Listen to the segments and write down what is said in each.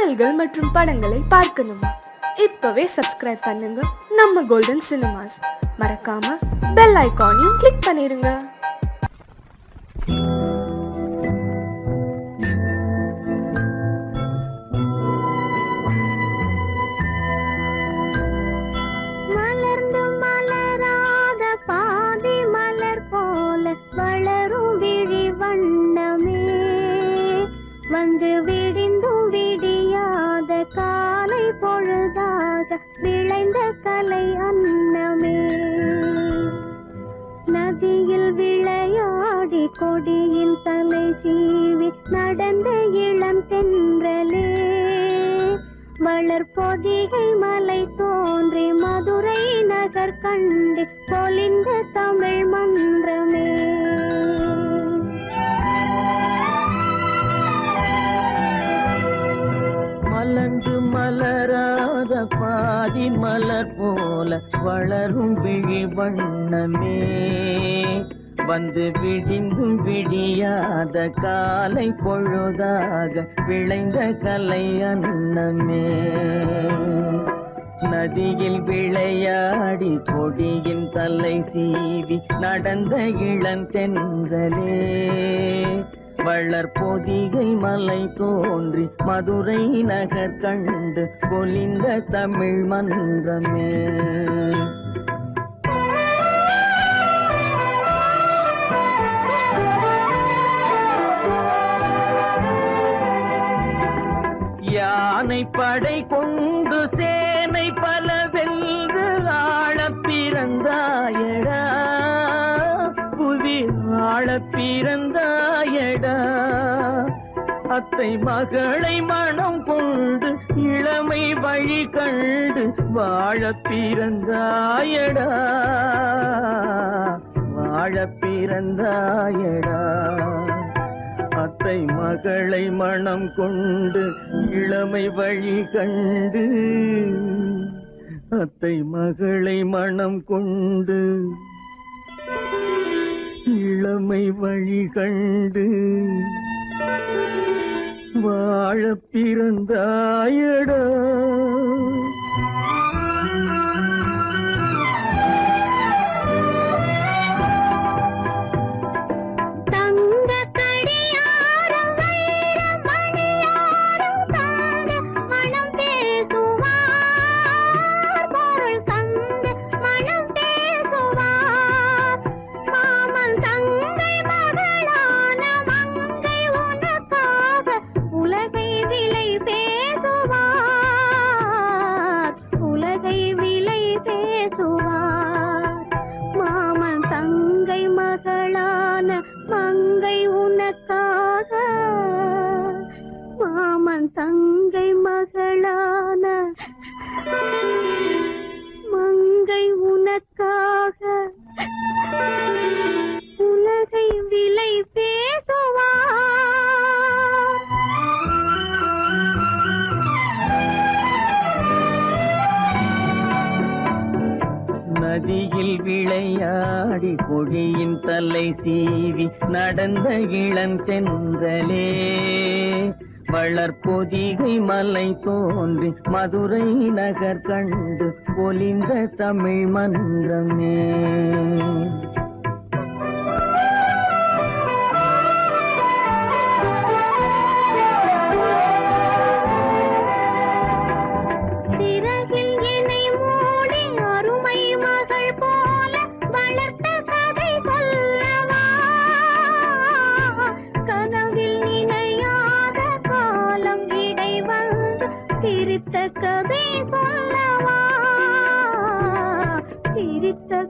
பாடல்கள் மற்றும் படங்களை பார்க்கணுமா? இப்பவே சப்ஸ்கிரைப் பண்ணுங்க நம்ம கோல்டன் சினிமாஸ். மறக்காம பெல் ஐகானையும் கிளிக் பண்ணிருங்க. வளரும் விழி வண்ணமே வந்து விடிந்தும் விடியாத காலை பொழுதாக விளைந்த கலை அன்னமே நதியில் விளையாடி கொடியின் தலை சீவி நடந்த இளம் தென்றலே வளர்பொதிகை மலை தோன்றி மதுரை நகர் கண்டு பொலிந்த தமிழ் மன்றமே மலர்ந்து மலராத பாதி மலர் போல வளரும் விழி வண்ணமே வந்து விடிந்தும் விடியாத காலை பொழுதாக விளைந்த கலை அன்னமே நதியில் விளையாடி கொடியின் தலை சீவி நடந்த இளந்தென்றலே வளர்பொதிகை மலை தோன்றி மதுரை நகர் கண்டு பொலிந்த தமிழ் மன்றமே யானை படை கொண்டு சேனை பல வென்று ஆள பிறந்தாயடா புவி ஆள பிறந்தாயடா அத்தை மகளை மனம் கொண்டு இளமை வழி கண்டு வாழ பிறந்தாயடா வாழ பிறந்தாயடா அத்தை மகளை மனம் கொண்டு இளமை வழி கண்டு அத்தை மகளை மனம் கொண்டு இளமை வழி கண்டு வாழ பிறந்தாயடா மங்கை உனக்காக மாமன் தங்கை மகளான மங்கை உனக்காக உலகை விலை பேசுவார் நதியில் விளையாடி கொடியின் தலை சீவி நடந்த இளந்தென்றலே வளர்பொதிகை மலை தோன்றி மதுரை நகர் கண்டு பொலிந்த தமிழ் மன்றமே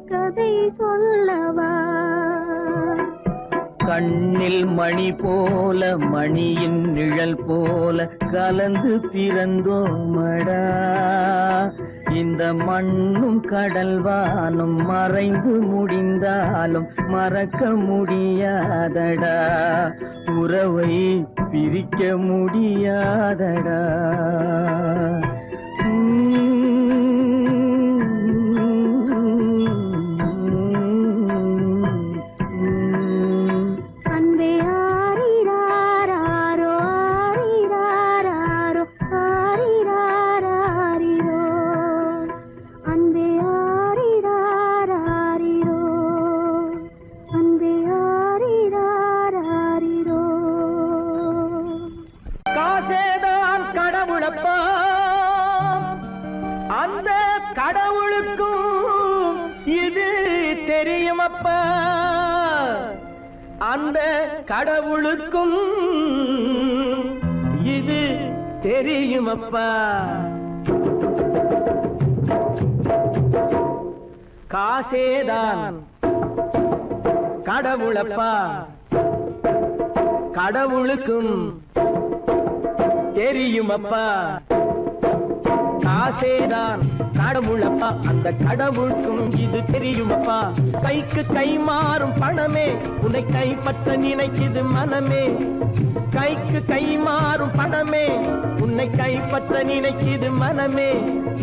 கதை சொல்லவா கண்ணில் மணி போல மணியின் நிழல் போல கலந்து பிறந்தோமடா இந்த மண்ணும் கடல் வானும் மறைந்து முடிந்தாலும் மறக்க முடியாதடா உறவை பிரிக்க முடியாதடா அன்பே ஆரிராரோ ஆரிராரோ கடவுளப்பா அந்த கடவுளுக்கும் இது தெரியுமப்பா அந்த கடவுளுக்கும் இது தெரியுமப்பா காசேதான் கடவுளப்பா கடவுளுக்கும் தெரியுமப்பா காசேதான் கடவுளப்பா அந்த கடவுளுக்கும் இது தெரியுமப்பா கைக்கு கை மாறும் பணமே உன்னை கைப்பற்ற நினைக்குது மனமே கைக்கு கை மாறும் பணமே உன்னை கைப்பற்ற நினைக்குது மனமே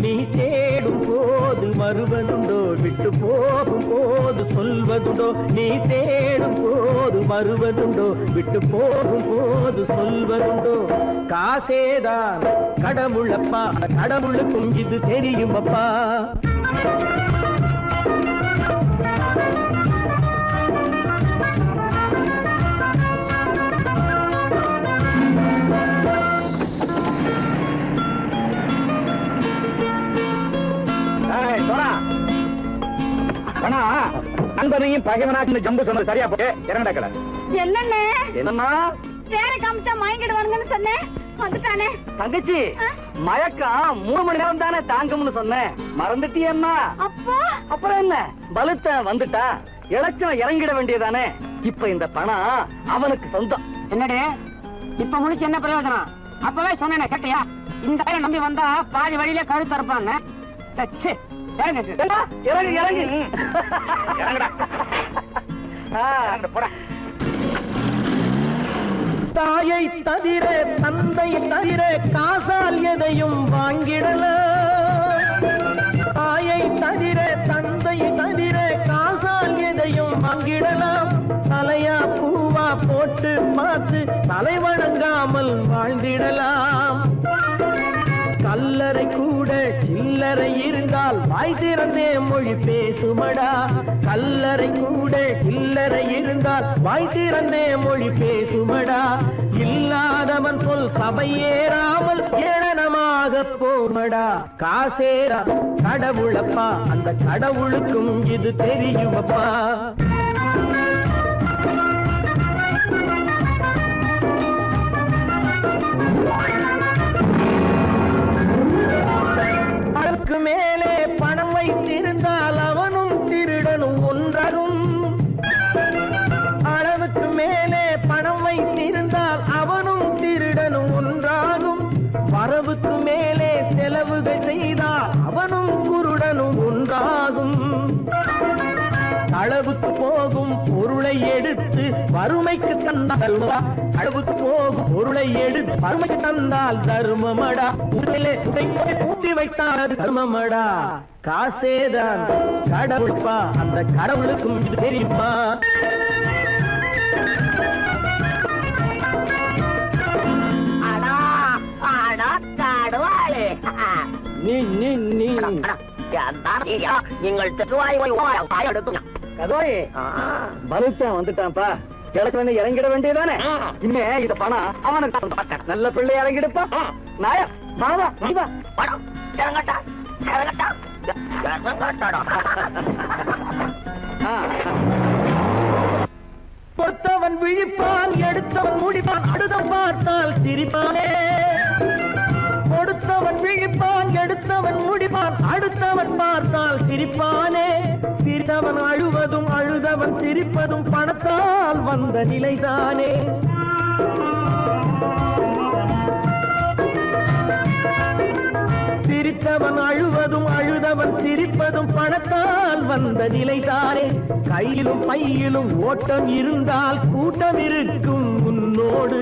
நீ தேடும் போது வருவதுண்டோ விட்டு போகும் போது சொல்வதுண்டோ நீ தேடும் போது வருவதுண்டோ விட்டு போகும் போது சொல்வதுண்டோ காசேதான் கடவுளப்பா கடவுளுக்கும் இது தெரியுமப்பா நண்பனையும் பகைவனாக்கு ஜம்பு சொன்னது சரியா போட்டு இறங்கடக்கல என்னண்ணே என்னன்னா வேற காமிச்சா மயங்கிடுவானுங்கன்னு சொன்னேன் வந்துட்டானே தங்கச்சி மயக்கம் 3 மணி நேரம் தானே தாங்கும்னு சொன்னேன் மறந்துட்டியம்மா அப்பா அப்புறம் என்ன பலுத்த வந்துட்டா இலச்சம் இறங்கிட வேண்டியதானே இப்ப இந்த பணம் அவனுக்கு சொந்தம் என்னடே இப்ப முடிச்சு என்ன பிரயோஜனம் அப்பவே சொன்னேனே கேட்டியா இந்த பையன் நம்பி வந்தா பாதி வழியில கழுத்து இருப்பாங்க இறங்கு இறங்கு இறங்குடா போடா தாயை தவிர தந்தை தவிர காசால் எதையும் வாங்கிடலாம் தாயை தவிர தந்தை தவிர காசால் எதையும் வாங்கிடலாம் தலையா பூவா போட்டு பார்த்து தலை வணங்காமல் வாழ்ந்திடலாம் கல்லறை கூட சில்லறை இருந்தால் வாய் திறந்தே மொழி பேசுமடா கல்லறை கூட சில்லறை இருந்தால் வாய் திறந்தே மொழி பேசுமடா இல்லாதவன் சொல் சபையேறாமல் ஏளனமாக போமடா காசேரா கடவுளப்பா அந்த கடவுளுக்கும் இது தெரியுமப்பா அதற்கு மேலே பணம் வைத்திருந்தால் அவனும் திருடனும் ஒன்றாகும் அளவுக்கு மேலே பணம் வைத்திருந்தால் அவனும் திருடனும் ஒன்றாகும் வரவுக்கு மேலே செலவுகள் செய்தால் அவனும் குருடனும் ஒன்றாகும் அளவுக்கு போகும் பொருளை எடுத்து வறுமைக்கு தந்தால் அளவுக்கு போகும் பொருளை எடுத்து வறுமைக்கு தந்தால் தர்மமடா ஊட்டி வைத்தால் அது தர்மமடா காசேதான் கடவுள்பா அந்த கடவுளுக்கும் இது தெரியுமா நீங்கள் கதோய் பலுத்தான் வந்துட்டான்ப்பா கிழக்கு இறங்கிட வேண்டியதானே இனிமே இந்த பணம் அவனுக்கு நல்ல பிள்ளை இறங்கிடுப்பா நாயா மாவா படம் இறங்கட்டா இறங்கட்டா கொடுத்தவன் விழிப்பான் எடுத்தவன் முடிப்பான் அடுத்தவன் பார்த்தால் சிரிப்பானே கொடுத்தவன் விழிப்பான் எடுத்தவன் முடிப்பான் அடுத்தவன் பார்த்தால் சிரிப்பானே சிரித்தவன் அழுவதும் அழுதவன் சிரிப்பதும் பணத்தால் வந்த நிலைதானே சிரித்தவன் அழுவதும் அழுதவன் சிரிப்பதும் பணத்தால் வந்த நிலைதானே கையிலும் பையிலும் ஓட்டம் இருந்தால் கூட்டம் இருக்கும் உன்னோடு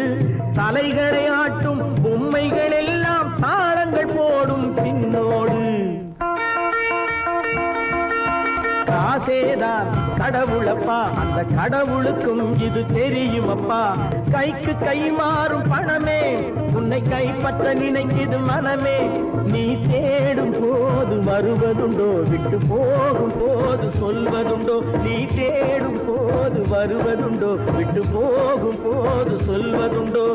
தலைகளை ஆட்டும் பொம்மைகள் எல்லாம் தாளங்கள் போடும் பின்னோடு காசேதான் கடவுளப்பா அந்த கடவுளுக்கும் இது தெரியுமப்பா கைக்கு கை மாறும் பணமே உன்னை கைப்பற்ற நினைக்குது மனமே நீ தேடும் போது வருவதுண்டோ விட்டு போகும் போது சொல்வதுண்டோ நீ தேடும் போது வருவதுண்டோ விட்டு போகும் போது சொல்வதுண்டோ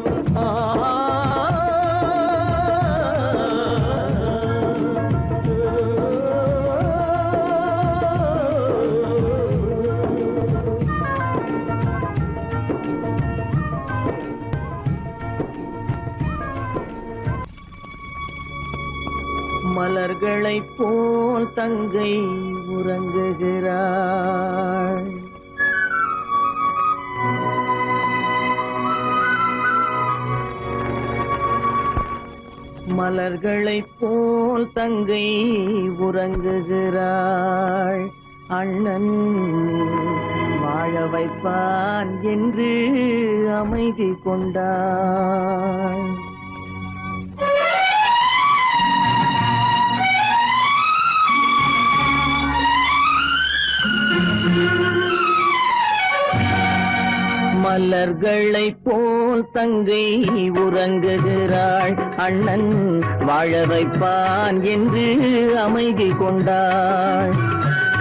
மலர்களைப் போல் தங்கை உறங்குகிறாள். மலர்களைப் போல் தங்கை உறங்குகிறாள். அண்ணன் வாழ வைப்பான் என்று அமைதி கொண்டாள். மலர்களைப் போல் தங்கை உறங்குகிறாள். அண்ணன் வாழ வைப்பான் என்று அமைதி கொண்டாள்.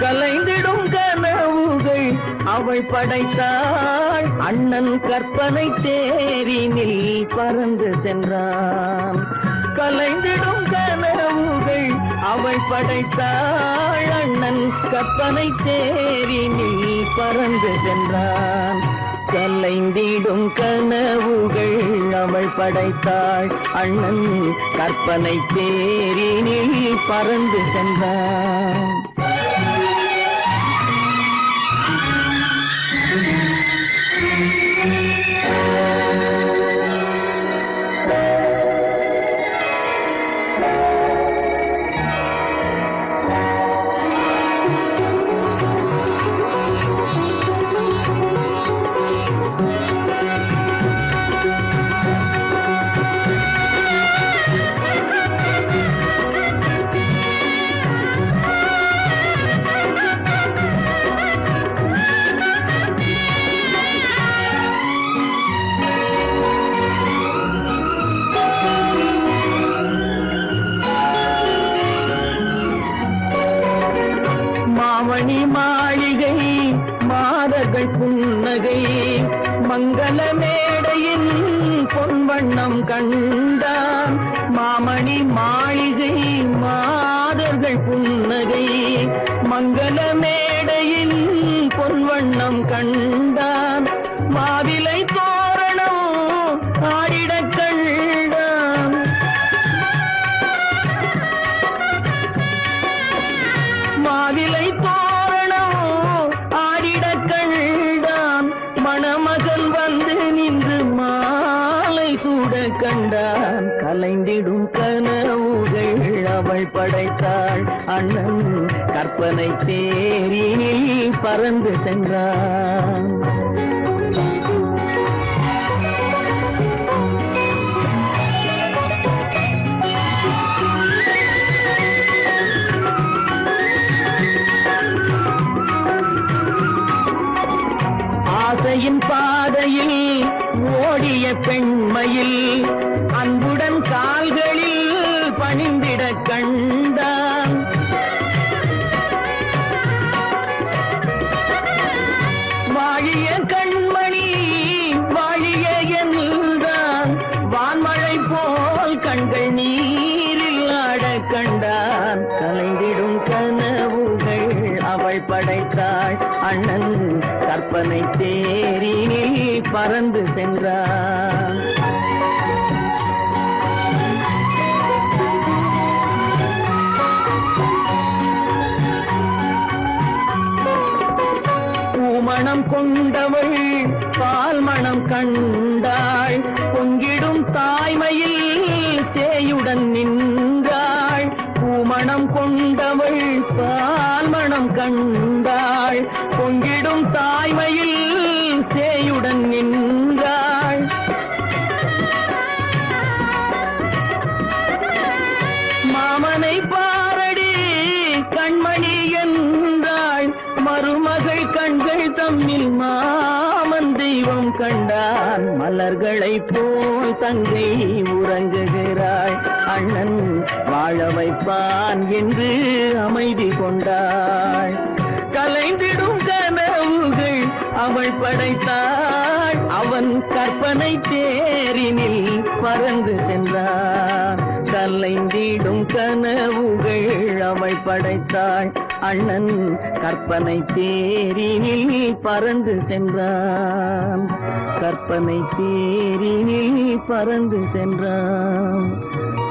கலைந்திடும் கனவுகள் அவள் படைத்தாள். அண்ணன் கற்பனை தேரினில் பறந்து சென்றான். கலைந்திடும் கனவுகள் அவள் படைத்தாள். அண்ணன் கற்பனை தேரினில் பறந்து சென்றான். கலைந்திடும் கனவுகள் அவள் படைத்தாள். அண்ணன் கற்பனை தேரினில் பறந்து சென்றான். மாமணி மாளிகை மாதர்கள் புன்னகை மங்கள மேடையின் பொன்வண்ணம் கண்டான். மாமணி மாளிகை மாதர்கள் புன்னகை மங்கள மேடையின் பொன்வண்ணம் கண்டான். மாவிலை தோரணம் ஆடிடக் கண்டான். மாவிலை தோரணம் ஆடிடக் கண்டான். மணமகன் வந்து நின்று மாலை சூட கண்டான். கலைந்திடும் கனவுகள் அவள் படைத்தாள். அண்ணன் கற்பனை தேரினில் பறந்து சென்றான். ஆசையின் பாதையில் ஓடிய பெண்மையில் அன்புடன் கால்களில் பணிந்திட கண்டான். வாழிய கண்மணி வாழிய என்றான். வான்மழை போல் கண்கள் நீரில் ஆட கண்டான். கலைந்திடும் கனவுகள் அவள் படைத்தாள். அண்ணன் கற்பனை தேரினில் பறந்து சென்றான். பூமணம் கொண்டவள் பால் மணம் கண்டாள். பொங்கிடும் தாய்மையில் சேயுடன் நின்றாள். பூமணம் கொண்டவள் பால் மணம் கண்டாள். பொங்கிடும் தாய்மையில் சேயுடன் நின்றாள். மாமனை பாரடி கண்மணி என்றாள். மருமகள் கண்கள் தம்மில் மாமன் தெய்வம் கண்டான். மலர்களைப் போல் தங்கை உறங்குகிறாள். அண்ணன் வாழ வைப்பான் என்று அமைதி கொண்டாள். கலைந்திடும் கனவுகள் அவள் படைத்தாள். அவன் கற்பனை தேரினில் பறந்து சென்றான். கலைந்திடும் கனவுகள் அவள் படைத்தாள். அண்ணன் கற்பனை தேரினில் பறந்து சென்றான். கற்பனை தேரினில் பறந்து சென்றான்.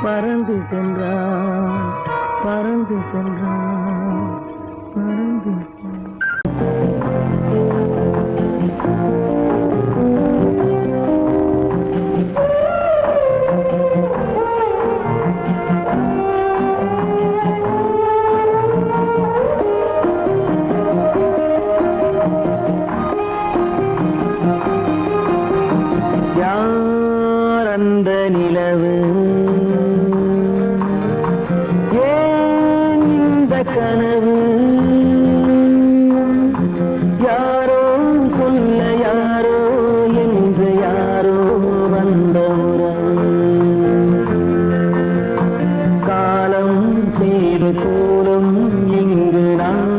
பறந்து சென்றான். பறந்து சென்றான் பறந்து யார் அந்த நிலவு ஏன் இந்த கனவு யாரோ சொல்ல யாரோ என்று யாரோ வந்த உறவு காலம் செய்த கோலம் இங்கு நான்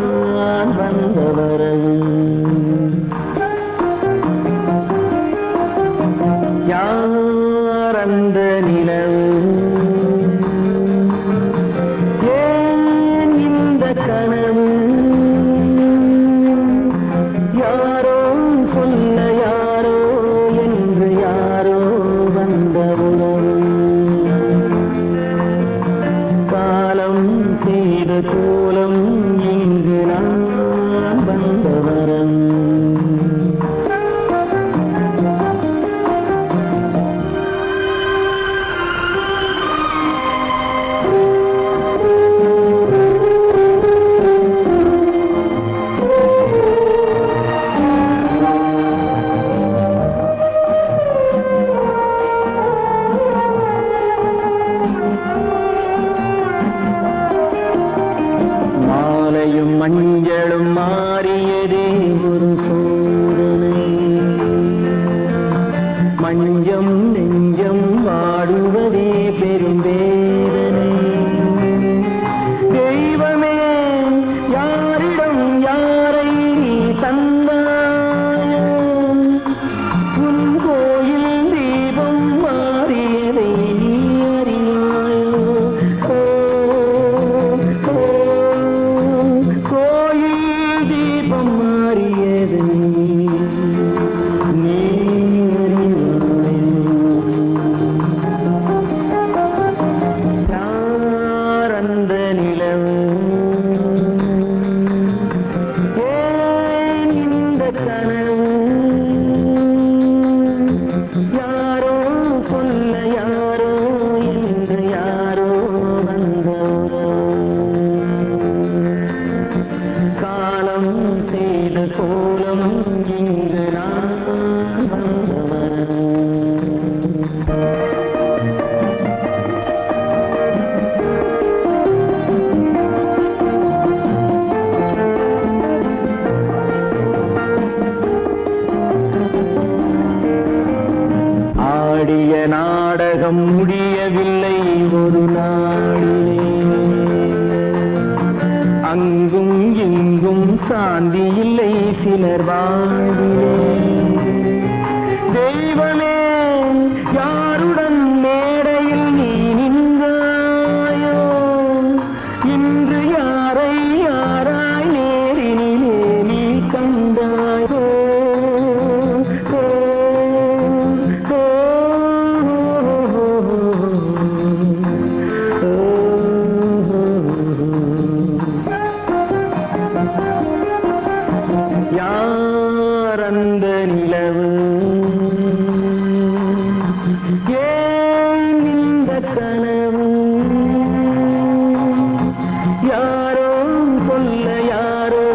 வந்த வரவு யார் அந்த நிலவு ஏன் இந்த கனவு யாரோ சொல்ல யாரோ என்று யாரோ வந்த உறவு காலம் செய்த கோலம் இங்கு நான் வந்த வரம் மாலையும் மஞ்சளும் மாறியதே ஒரு சோதனை மஞ்சம் நெஞ்சம் வாடுவதே பெரும் வேதனை தெய்வமே யாரிடம் யாரை நீ தந்தாயோ உன் கோயில் தீபம் மாறியதை நீ அறியாயோ கோயில் தீபம் மாறியது நீ யார் அந்த நிலவு ஏன் இந்த கனவு யாரோ சொல்ல யாரோ என்று யாரோ வந்த காலம் செய்த கோலம் இங்கு நான் வந்தவர் ஆடிய நாடகம் முடியவில்லை ஒரு நாளிலே அங்கும் இங்கும் சாந்தி இல்லை சிலர் வாழ்விலே தெய்வமே யாருடன் மேடையில் நீ நின்றாயோ இன்று யாரை யாராய் நேரினிலே நீ கண்டாயோ யார் அந்த நிலவு ஏன் இந்த கனவு யாரோ சொல்ல யாரோ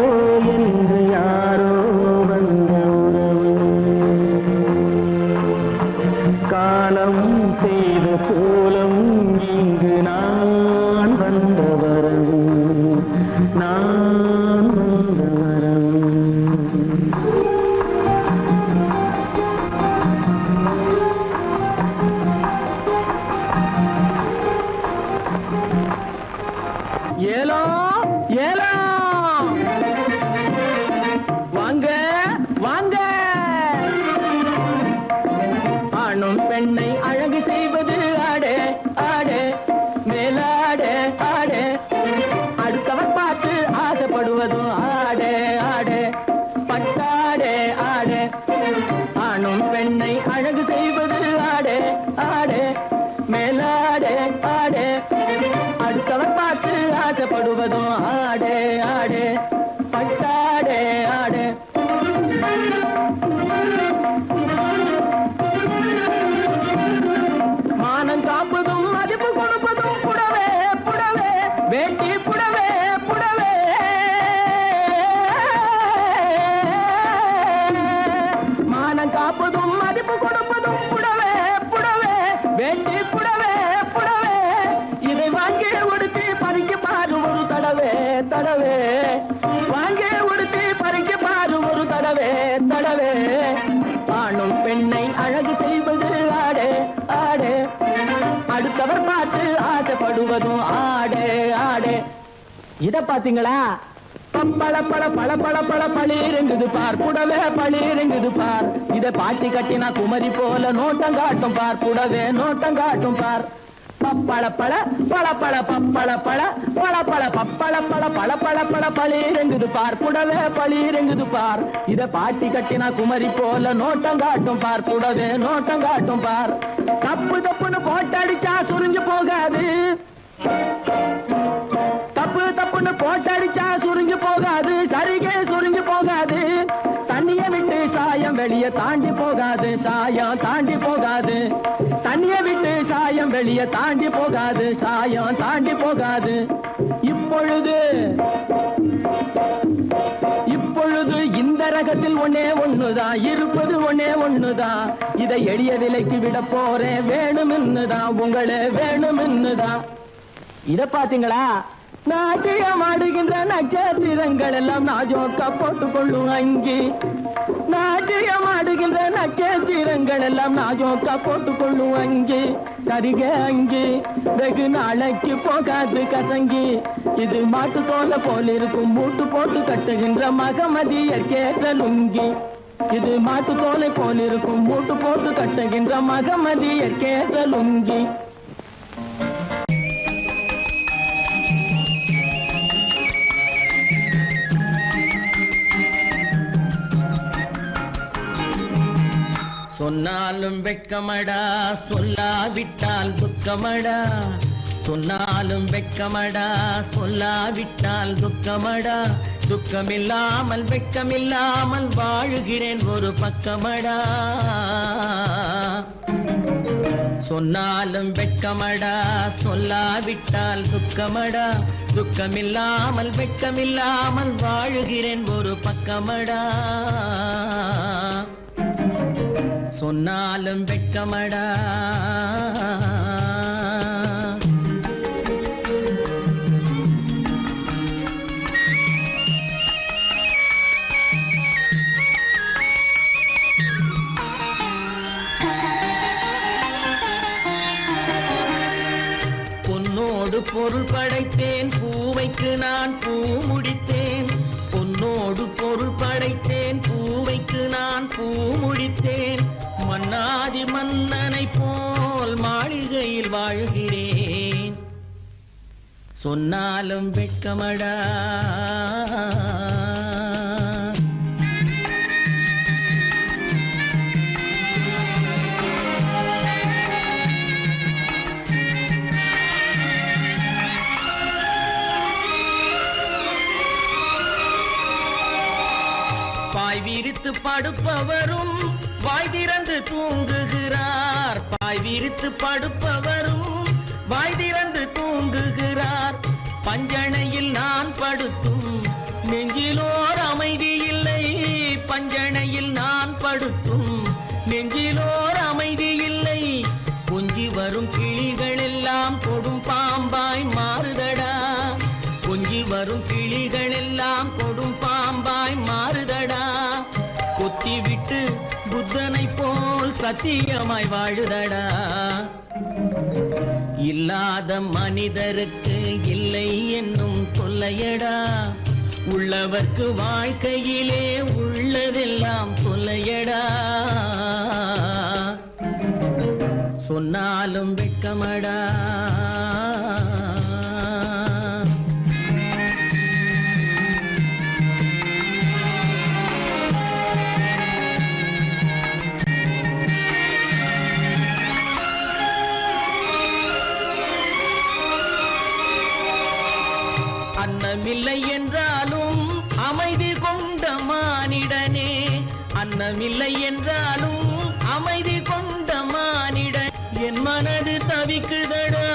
என்று யாரோ வந்த உறவு காலம் செய்த கோலம் இங்கு நான் வந்த வரவு நான் வந்த வரவு ஏலோ ஏலோ வாங்க வாங்க ஆணும் பெண்ணை அழகு செய்வது ஆடே ஆடே மேலாடே ஆடே அடுத்தவர் பார்த்து ஆசைப்படுவதும் ஆடே ஆடே பட்டாடே ஆடே ஆணும் பெண்ணை அழகு செய்வது ஆடே ஆடே மேலாடே ஆடே அடுத்தவர் பார்த்து ஆசைப்படுவதும் ஆடே ஆடே பட்டாடே ஆடே மானம் காப்பதும் மதிப்பு கொடுப்பதும் புடவே புடவே வேட்டி புடவே புடவே மானம் காப்பதும் மதிப்பு கொடுப்பதும் புடவே புடவே வேட்டி புடவே புடவே இதை வாங்கி உடுத்தி பறிக்க பாரு ஒரு தடவே தடவே வாங்கி உடுத்தி பறிக்க பாரு ஒரு தடவே தடவே ஆணும் பெண்ணை அழகு செய்வது ஆடே ஆடே அடுத்தவர் பார்த்து ஆசைப்படுவதும் ஆடே ஆடே இத பாத்தீங்களா பப்பள பழ பழ பழ பழ பளிருங்குது பார் புடவே பளிருங்குது பார் இத பாட்டி கட்டினா குமரி போல நோட்டம் காட்டும் பார் புடவே நோட்டம் காட்டும் பார் பப்பள பழ பழ பழ பப்பள பழ பழ பழ பப்பள பழ பழ பழ பழ பளிருங்குது பார் புடவே பளிருங்குது பார் இத பாட்டி கட்டினா குமரி போல நோட்டம் காட்டும் பார் புடவே நோட்டம் காட்டும் பார் தப்பு தப்புன்னு போட்டடிச்சா சுருங்கி போகாது தப்பு தப்புன்னு போட்டடிச்சா சுருங்கி போகாது சரிகே சுருங்கி போகாது தண்ணிய விட்டு சாயம் வெளியே தாண்டி போகாது சாயம் தாண்டி போகாது தண்ணிய விட்டு சாயம் வெளியே தாண்டி போகாது சாயம் தாண்டி போகாது இப்பொழுது இப்பொழுது இந்த ரகத்தில் ஒன்னே ஒண்ணுதான் இருப்பது ஒன்னே ஒண்ணுதான் இதை எளிய விலைக்கு விட போறேன் வேணும்னுதான் உங்களே வேணும்னுதான் இத பாத்தீங்களா நாட்டியம் ஆடுகின்ற நட்சத்திரங்கள் எல்லாம் நாஜோக்கா போட்டுக் கொள்ளும் அங்கி நாட்டியம் ஆடுகின்ற நட்சத்திரங்கள் எல்லாம் நாஜோக்கா போட்டுக் கொள்ளும் அங்கி சரிக அங்கி வெகு நாளைக்கு போகாது கசங்கி இது மாட்டு தோலை போல இருக்கும் மூட்டு போட்டு கட்டுகின்ற மகமதியர் கேட்ட லுங்கி இது மாட்டு தோலை போல இருக்கும் மூட்டு போட்டு கட்டுகின்ற மகமதியர் கேட்ட லுங்கி சொன்னாலும் வெட்கமடா சொல்லாவிட்டால் துக்கமடா சொன்னாலும் வெட்கமடா சொல்லாவிட்டால் துக்கமடா துக்கமில்லாமல் வெட்கமில்லாமல் வாழுகிறேன் ஒரு பக்கமடா சொன்னாலும் வெட்கமடா சொல்லாவிட்டால் துக்கமடா துக்கமில்லாமல் வெட்கமில்லாமல் வாழுகிறேன் ஒரு பக்கமடா சொன்னாலும் வெட்கமடா பொன்னோடு பொருள் படைத்தேன் பூவைக்கு நான் பூ முடித்தேன் பொன்னோடு பொருள் படைத்தேன் பூவைக்கு நான் பூ முடித்தேன் மன்னாதி மன்னனை போல் மாளிகையில் வாழ்கிறேன் சொன்னாலும் வெட்கமடா பாய் விரித்து படுப்பவரும் வாய் திறந்து தூங்குகிறார் பாய் விரித்து படுப்பவரும் வாய் திறந்து தூங்குகிறார் பஞ்சணையில் நான் படுத்தும் நெஞ்சிலோர் அமைதி இல்லை பஞ்சணையில் நான் படுத்தும் நெஞ்சிலோர் அமைதி இல்லை கொஞ்சி வரும் கிளிகள் எல்லாம் கொடும் பாம்பாய் மாறுதடா கொஞ்சி வரும் கிளிகள் எல்லாம் கொடும் பாம்பாய் மாறுதடா கொத்தி விட்டு புத்தனை போல் சத்தியமாய் வாழுதடா இல்லாத மனிதருக்கு இல்லை என்னும் தொல்லையடா உள்ளவர்க்கு வாழ்க்கையிலே உள்ளதெல்லாம் தொல்லையடா சொன்னாலும் வெட்கமடா அன்னமில்லை என்றாலும் அமைதி கொண்ட மானிடனே, அன்னமில்லை என்றாலும் அமைதி கொண்ட மானிடன். என் மனது தவிக்குதடா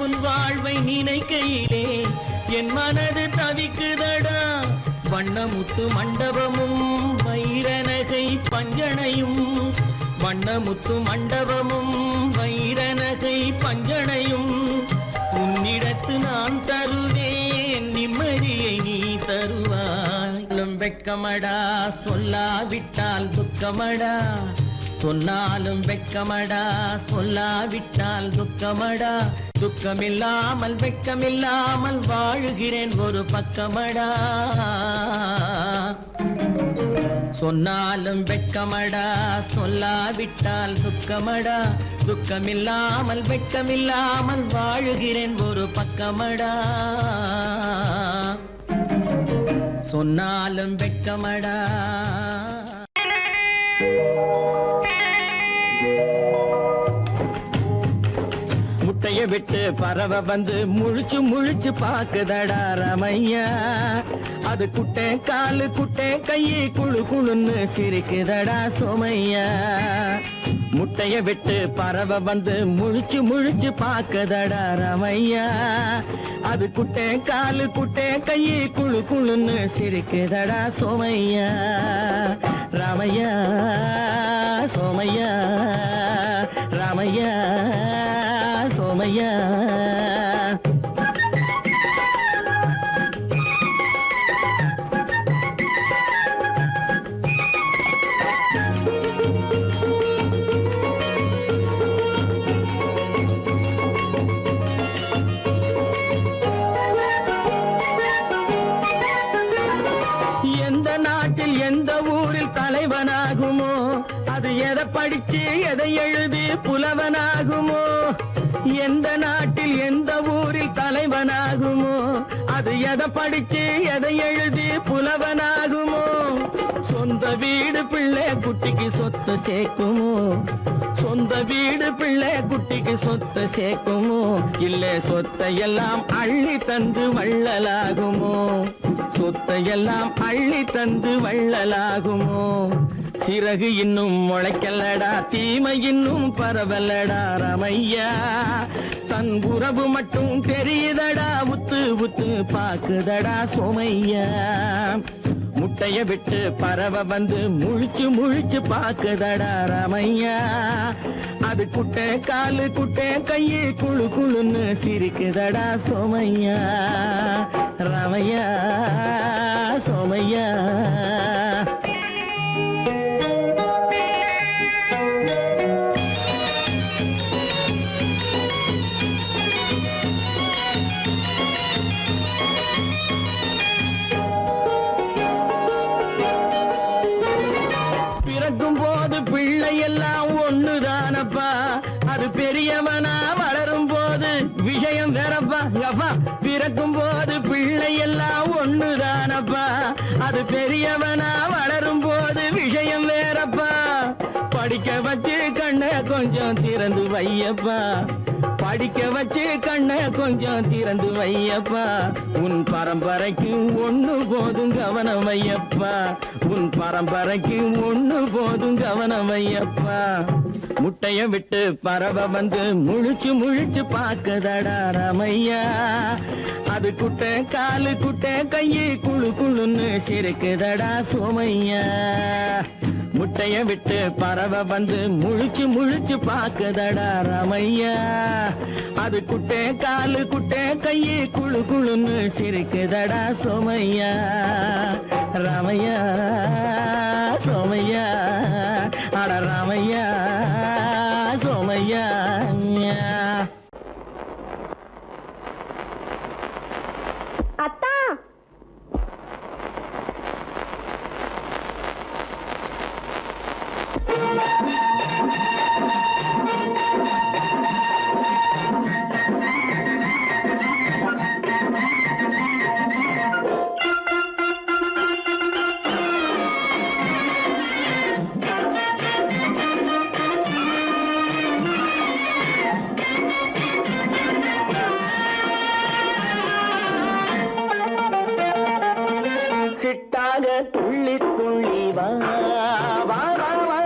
உன் வாழ்வை நினைக்கையிலே, என் மனது தவிக்குதடா. வண்ணமுத்து மண்டபமும் வைரநகை பஞ்சனையும், வண்ணமுத்து மண்டபமும் வைரநகை பஞ்சனையும் உன்னிடத்து நான் தருவேன், நிம்மதியை நீ தருவாய். வெட்கமடா சொல்லாவிட்டால் துக்கமடா, சொன்னாலும் வெட்கமடா சொல்லாவிட்டால் துக்கமடா. துக்கமில்லாமல் வெட்கமில்லாமல் வாழுகிறேன் ஒரு பக்கமடா. சொன்னாலும் வெட்கமடா சொல்லாவிட்டால் துக்கமடா. துக்கமில்லாமல் வெட்கமில்லாமல் வாழுகிறேன் ஒரு பக்கமடா. சொன்னாலும் வெட்கமடா. முட்டைய விட்டு பறவை வந்து முழிச்சு முழிச்சு பாக்குதடா ரமையா. அது குட்டை காலு குட்டை கையை குழு குழுன்னு சிரிக்குதடா சோமையா. முட்டைய விட்டு பறவை வந்து முழிச்சு முழிச்சு பாக்குதடா ரமையா. அது குட்டை காலு குட்டை கையை குழு குழுன்னு சிரிக்குதடா சோமையா. ராமையா சோமையா, ராமையா சோமையா. எந்த நாட்டில் எந்த ஊரில் தலைவனாகுமோ, அது எதை படிச்சு எதை எழுதி புலவனாகுமோ. எந்த நாட்டில் எந்த ஊரில் தலைவனாகுமோ, அது எதை படிச்சு எதை எழுதி புலவனாகுமோ. சொந்த வீடு பிள்ளை குட்டிக்கு சொத்து சேர்க்குமோ, சொந்த வீடு பிள்ளை குட்டிக்கு சொத்து சேர்க்குமோ. இல்ல சொத்தையெல்லாம் அள்ளி தந்து வள்ளலாகுமோ, சொத்தையெல்லாம் அள்ளி தந்து வள்ளலாகுமோ. சிறகு இன்னும் முளைக்கல்லடா, தீமை இன்னும் பரவலடா ரமையா. தன் உறவு மட்டும் தெரியுதடா, உத்து உத்து பாக்குதடா சோமையா. முட்டைய விட்டு பறவை வந்து முழிச்சு முழிச்சு பாக்குதடா ரமையா. அது குட்டை காலு குட்டை கையை குழு குழுன்னு சிரிக்குதடா சோமையா. ரமையா சோமையா. பிறக்கும் போது பிள்ளை எல்லாம் ஒண்ணுதானப்பா, அது பெரியவனா வளரும் போது விஷயம் வேறப்பா. அப்பா பிறக்கும் போது பிள்ளை எல்லாம் ஒண்ணுதானப்பா, அது பெரியவனா வளரும் போது விஷயம் வேறப்பா. படிக்க வச்சு கண்ண கொஞ்சம் திறந்து வையப்பா, படிக்க வச்சு கண்ண கொஞ்சம் திறந்து வையப்பா. உன் பரம்பரைக்கு ஒண்ணு போதும் கவனம் வையப்பா, உன் பரம்பரைக்கு ஒண்ணு போதும் கவனம் வையப்பா. முட்டைய விட்டு பறவை வந்து முழிச்சு முழிச்சு பாக்குதடா ரமையா. அது குட்டை காலு குட்டை கையை குழு குழுன்னு சிரிக்குதடா சோமையா. முட்டைய விட்டு பறவை வந்து முழிச்சு முழிச்சு பாக்குதடா ரமையா. அது குட்டை காலு குட்டை கையை குழு குழுன்னு சிரிக்குதடா சோமையா. ராமையா சோமையா, அட ராமையா சோமையா. அத்தா துள்ளி துள்ளி வா வா வா வா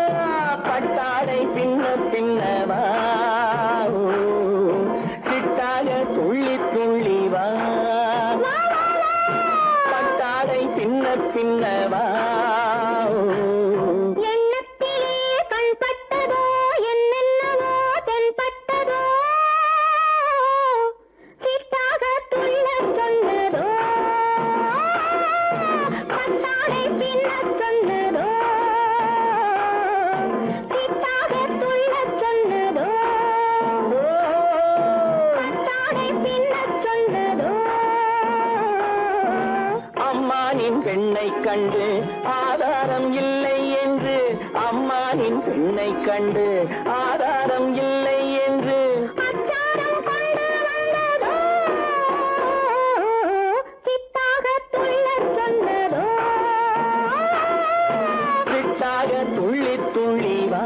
பட்டாடை பின்ன பின்னவா சிட்டாக துள்ளி துள்ளி வா பட்டாடை பின்ன பின்னவா பெண்ணை கண்டு ஆதாரம் இல்லை என்று அம்மானின் பெண்ணை கண்டு ஆதாரம் இல்லை என்று சிட்டாக துள்ளி துள்ளி வா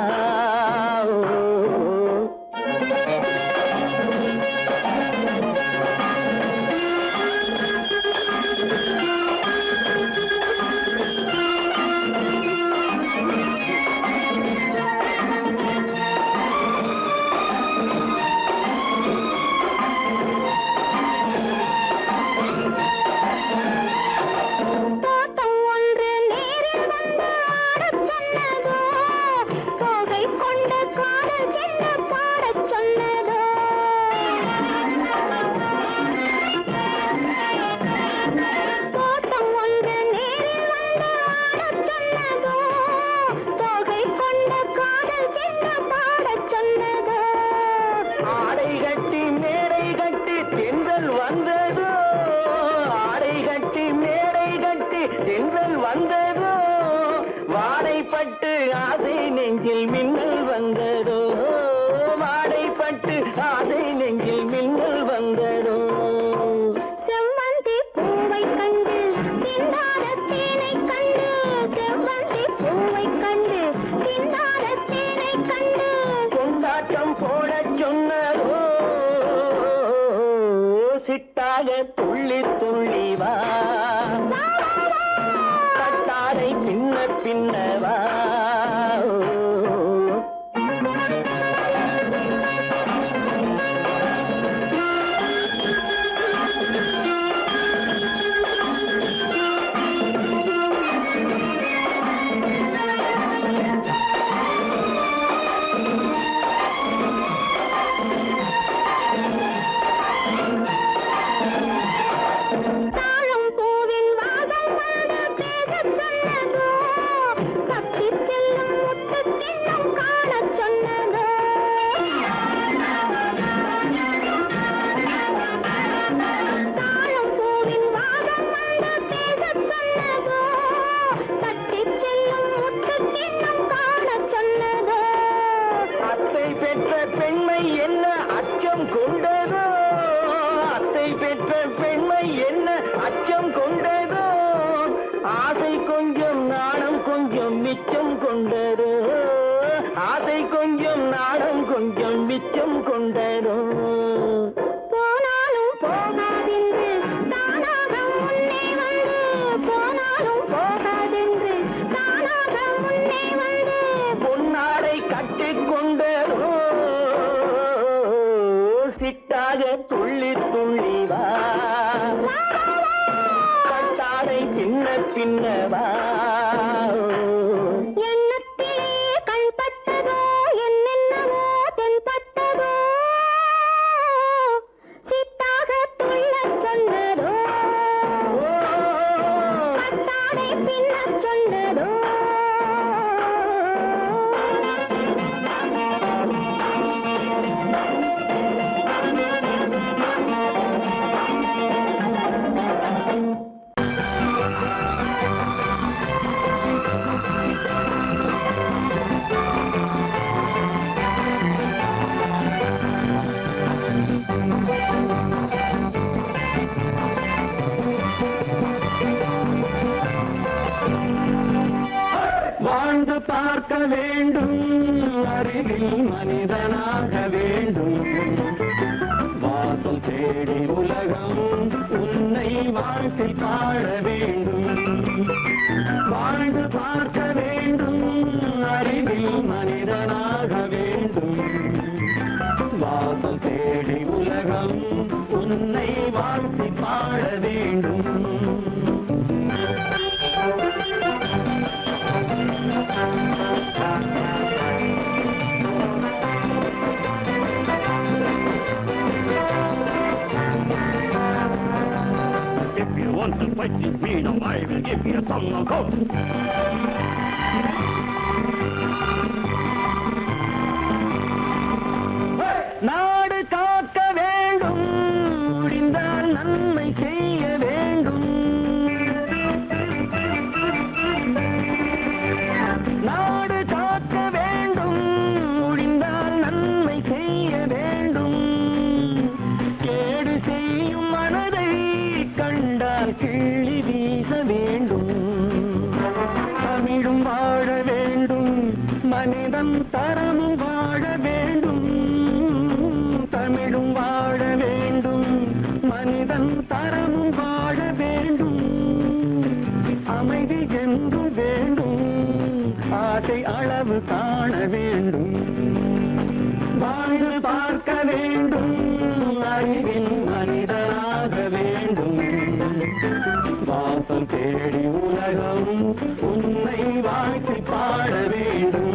வந்ததோ வாடைப்பட்டு ஆசை நெஞ்சில் மின்னல் வந்ததோ வாடைப்பட்டு ஆசை நெஞ்சில் மின்னல் வந்ததோ செவ்வந்தி பூவை கண்டு திண்டாட தேனை கண்டு செவ்வந்தி பூவை கண்டு திண்டாட தேனை கண்டு கொண்டாட்டம் போட சொன்னதோ சிட்டாக துள்ளி துள்ளி வா பின்ன பின்னவா மிச்சம் கொண்டதோ ஆசை கொஞ்சம் நாடம் கொஞ்சம் மிச்சம் கொண்டதோ போனாலும் போகாதென்று தானாக முன்னே வந்து போனாலும் போகாதென்று தானாக முன்னே வந்து பொன்னாடை கட்டிக்கொண்டதோ சிட்டாக துள்ளி துள்ளி வா கட்டாடை பின்ன பின்னவா வாழ்ந்து பார்க்க வேண்டும் அறிவில் மனிதனாக வேண்டும் வாசல் தேடி தேடி உலகம் உன்னை வாழ்க்கை பாட வேண்டும் வாழ்ந்து பார்க்க வேண்டும் அறிவில் மனிதனாக வேண்டும் வாசல் தேடி உலகம் உன்னை வாழ்த்தி பாட வேண்டும் If you want to fight this freedom, I will give you a song of hope. நாடு காக்க வேண்டும் முடிந்தால் நன்மை செய்ய வேண்டும் நாடு காக்க வேண்டும் முடிந்தால் நன்மை செய்ய வேண்டும் கேடு செய்யும் மனதை கண்டால் கிள்ளி வீச வேண்டும் தமிழும் வாழ வேண்டும் மனிதன் தரமும் வாழ வேண்டும் தமிழும் வாழ வேண்டும் மனிதன் தரமும் வாழ வேண்டும் அமைதி என்று வேண்டும் ஆசை அளவு காண வேண்டும் வாழ்ந்து பார்க்க வேண்டும் அறிவின் மனிதனாக வேண்டும் வாசம் தேடி உலகம் உன்னை வாழ்த்தி பாட வேண்டும்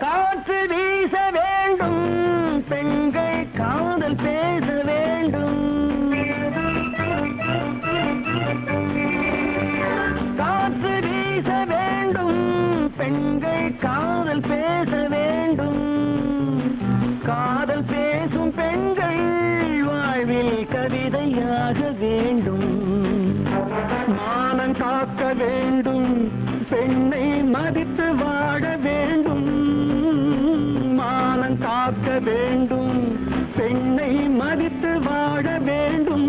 காற்று வீச வேண்டும் பெண்கள் காதல் பேச வேண்டும் காற்று வீச வேண்டும் பெண்கள் காதல் பேச வேண்டும் காதல் பேசும் பெண்கள் வாழ்வில் கவிதையாக வேண்டும் மானம் காக்க வேண்டும் பெண்ணை மதித்து வாழ வேண்டும் மானம் காக்க வேண்டும் பெண்ணை மதித்து வாழ வேண்டும்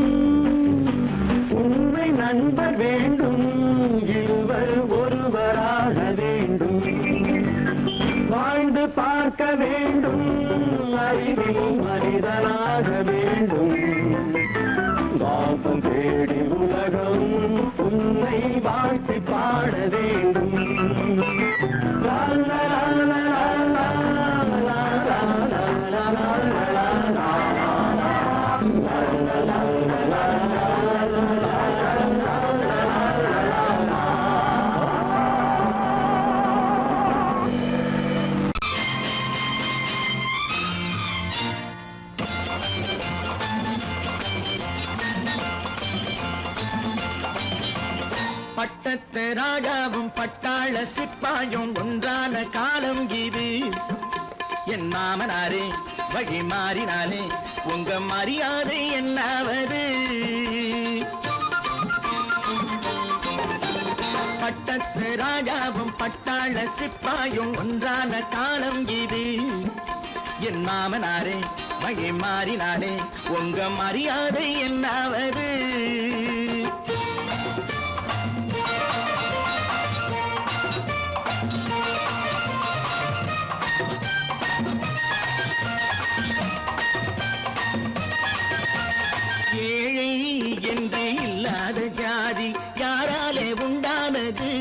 உண்மை நண்பர் வேண்டும் இருவர் ஒருவராக வேண்டும் வாழ்ந்து பார்க்க வேண்டும் அறிவில் மனிதனாக வேண்டும் வாசம் தேடி உலகம் உன்னை வாழ்த்தி பாட வேண்டும் லா லா லா லா லா லா லா லா பட்டத்து ராஜாவும் பட்டாள சிப்பாயும் ஒன்றான காலம் இது என் மாமனாரே வழி மாறினாலே உங்க மரியாதை என்னாவது பட்டத்து ராஜாவும் பட்டாள சிப்பாயும் ஒன்றான காலம் இது என் மாமனாரே வழி மாறினாலே உங்க மரியாதை என்னாவது ஏழை என்று இல்லாத ஜாதி யாராலே உண்டானது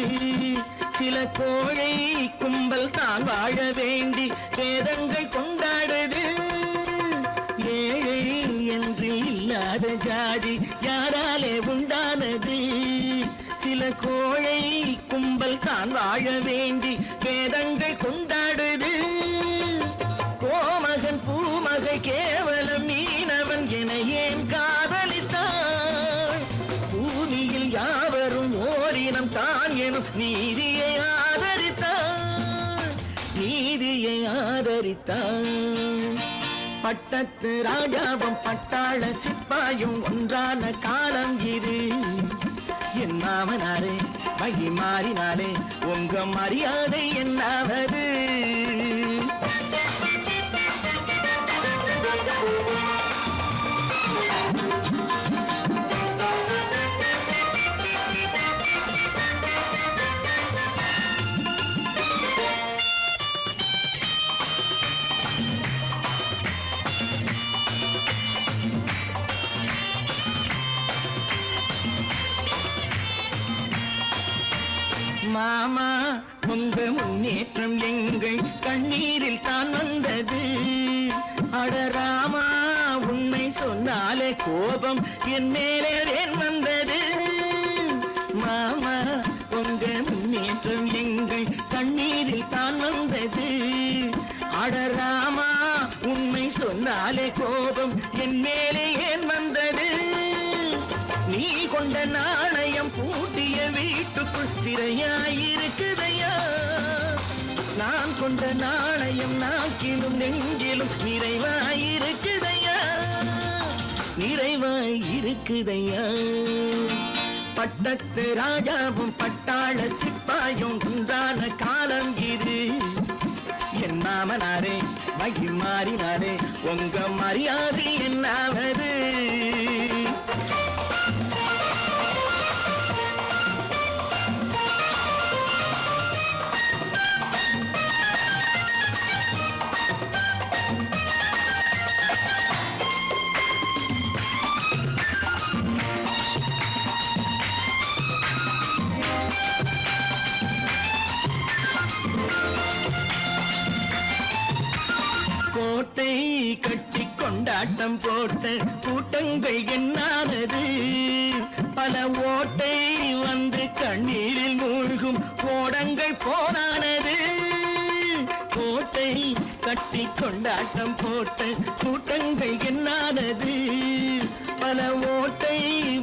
சில கோழை கும்பல் தான் வாழ வேண்டி வேதங்கள் கொண்டாடுது ஏழை என்று இல்லாத ஜாதி யாராலே உண்டானது சில கோழை கும்பல் தான் வாழ வேண்டி வேதங்கள் கொண்டாடுது கோமகன் பூமகை கேவலம் மீனவன் என ஏன் காதலித்தான் பூமியில் யாவரும் ஓரினம் தான் எனும் நீதியை ஆதரித்தான் நீதியை ஆதரித்தான் பட்டத்து ராஜாவும் பட்டாள சிப்பாயும் ஒன்றான காலம் இது. என் மாமனாரே வகி மாறினாலே உங்க மரியாதை என்னாவது? மாமா உங்க முன்னேற்றம் எங்கள் கண்ணீரில் தான் வந்தது. அடராமா உண்மை சொன்னாலே கோபம் என் மேலே ஏன் வந்தது? மாமா உங்க முன்னேற்றம் எங்கள் கண்ணீரில் தான் வந்தது. அடராமா உண்மை சொன்னாலே கோபம் என் மேலே ஏன் வந்தது? நீ கொண்ட நாணயம் பூட்டிய வீட்டுக்குள் சிறையாயிருக்குதையா? நான் கொண்ட நாணயம் நாக்கிலும் நெஞ்சிலும் நிறைவாயிருக்குதையா? நிறைவாயிருக்குதையா? பட்டத்து ராஜாவும் பட்டாள சிப்பாயும் உண்டான காலம் இது. என் மாமனாரே வகி மாறினாரே உங்க மரியாதை என்னாவது? கோட்டை கட்டி கொண்டாட்டம் போட்ட கூட்டங்கள் என்னானது? பல ஓட்டை வந்து கண்ணீரில் மூழ்கும் ஓடங்கள் போனானது. கோட்டை கட்டி கொண்டாட்டம் போட்ட கூட்டங்கள் என்னானது? பல ஓட்டை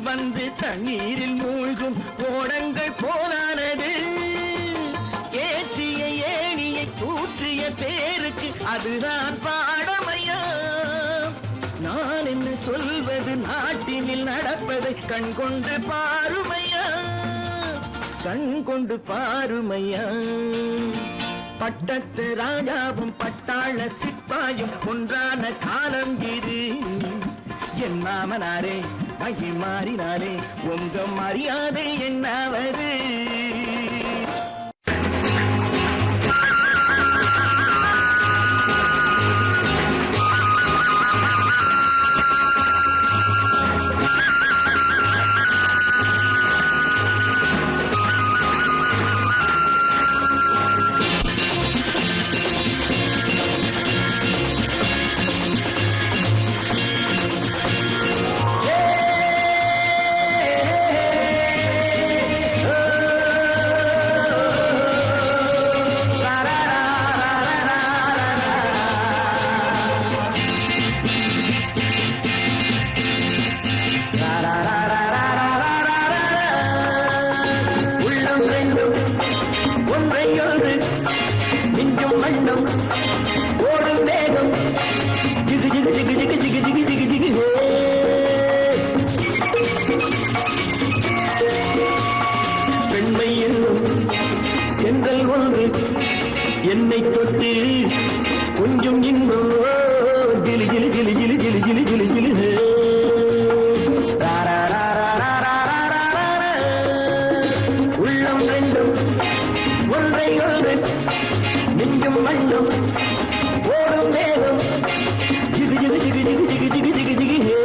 வந்து தண்ணீரில் மூழ்கும் ஓடங்கள் போனானது. ஏற்றிய ஏணியை தூற்றிய பேருக்கு அதுதான் பாடமையா? நான் என்ன சொல்வது? நாட்டினில் நடப்பதை கண் கொண்டு பாருமையா? கண் கொண்டு பாருமையா? பட்டத்து ராஜாவும் பட்டாள சிப்பாயும் ஒன்றான காலம் இது. என் மாமனாரே வகி மாறினாரே உங்க மரியாதை என்னாவது? பெண்மை என்னும் சென்றல் ஒன்று என்னை தொட்டு கொஞ்சம் இன்னும் ஜிலி ஜிலி ஜிலி ஜிலி ஜிலி ஜிலி ஜிலி ஜிலி உள்ளம் ரெண்டும் ஒன்றை ஒன்று நெஞ்சும் மண்ணும் ஓடும் வேகம் ஜிகு ஜிகு ஜிகு ஜிகு ஜிகு ஜிகு ஜிகு ஜிகு ஹே.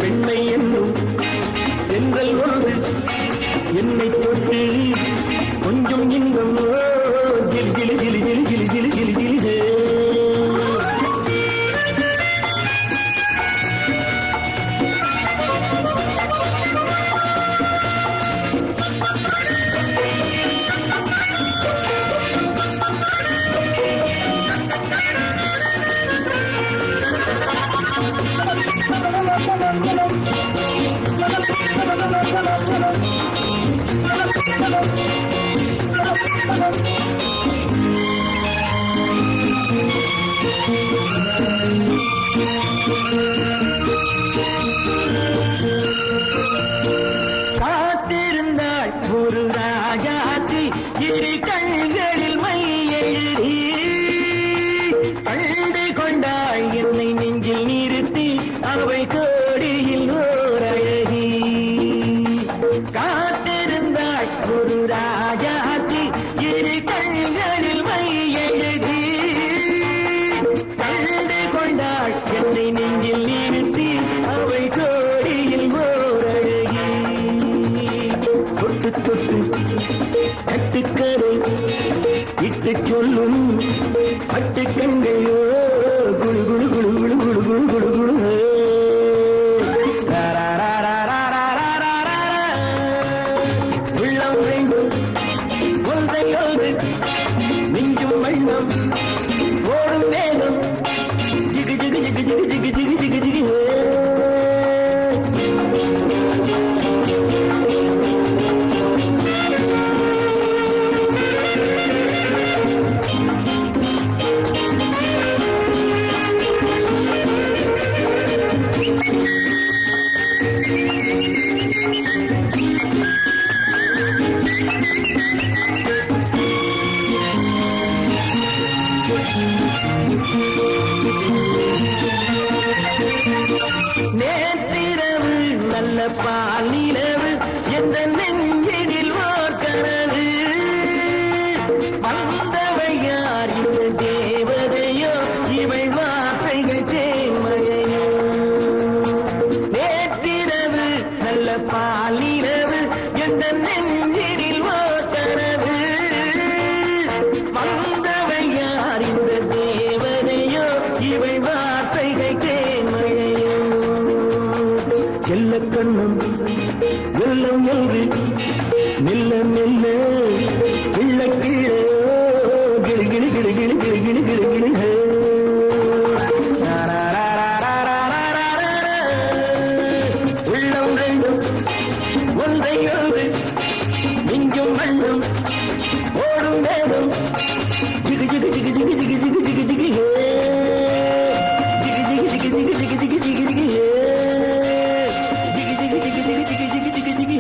பெண்மை என்னும் சென்றல் ஒன்று என்னை தொட்டு கொஞ்சம் இன்பம் ஜிலி ஜிலி ஜிலி ஜிலி ஜிலி ஜிலி ஜிலி ஜிலி ஹே. இரு கண்களில் மை எழுதி கண்டு கொண்டாள் என்னை நெஞ்சில் நிறுத்தி அவை கோடியில் ஓர் அழகி காத்திருந்தாள் ஒரு ராஜாத்தி இரு கண்களில் மை எழுதி கண்டு கொண்டாள் என்னை நெஞ்சில் நிறுத்தி அவை கோடியில் ஓர் அழகி தொட்டு தொட்டு கட்டுக்கரை இட்டு சொல்லும் பட்டு கண்கையோ குழு குழு குழு குழு குழு குழு குழு குழு உள்ளம் வேண்டும் ஒன்றையோடு நெஞ்சும் வண்ணம் ஓடும் வேகம் ஜிகு ஜிகு ஜிகு ஜிகு ஜிகு ஜிகு ஜிகு ஜிகு நேற்றிரவு நல்ல பால் நிலவு எந்த நெஞ்சினில் ஓர் கனவு வந்தவை யார் இந்த தேவதையோ இவை வார்த்தைகள் தேன்மழையோ நேற்றிரவு நல்ல பால் நிலவு எந்த நெஞ்சினில் ஓர் கனவு வந்தவை யார் இந்த தேவதையோ இவை வார்த்தைகள் தேன்மழையோ செல்ல கண்ணம் வெள்ளம் என்று மெல்ல மெல்ல கிள்ள கீழே கிளி கிளி கிளி கிளி கிளி கிளி கிளி கிளி உள்ளம் ரெண்டும் ஒன்றையோடு நெஞ்சும் மண்ணும் ஓடும் வேகம் ஜிகு ஜிகு ஜிகு ஜிகு ஜிகு ஜிகு ஜிகு ஜிகு ஜிகு ஜிகு ஜிகு ஜிகு ஜிகு ஜிகு ஜிகு ஜிகு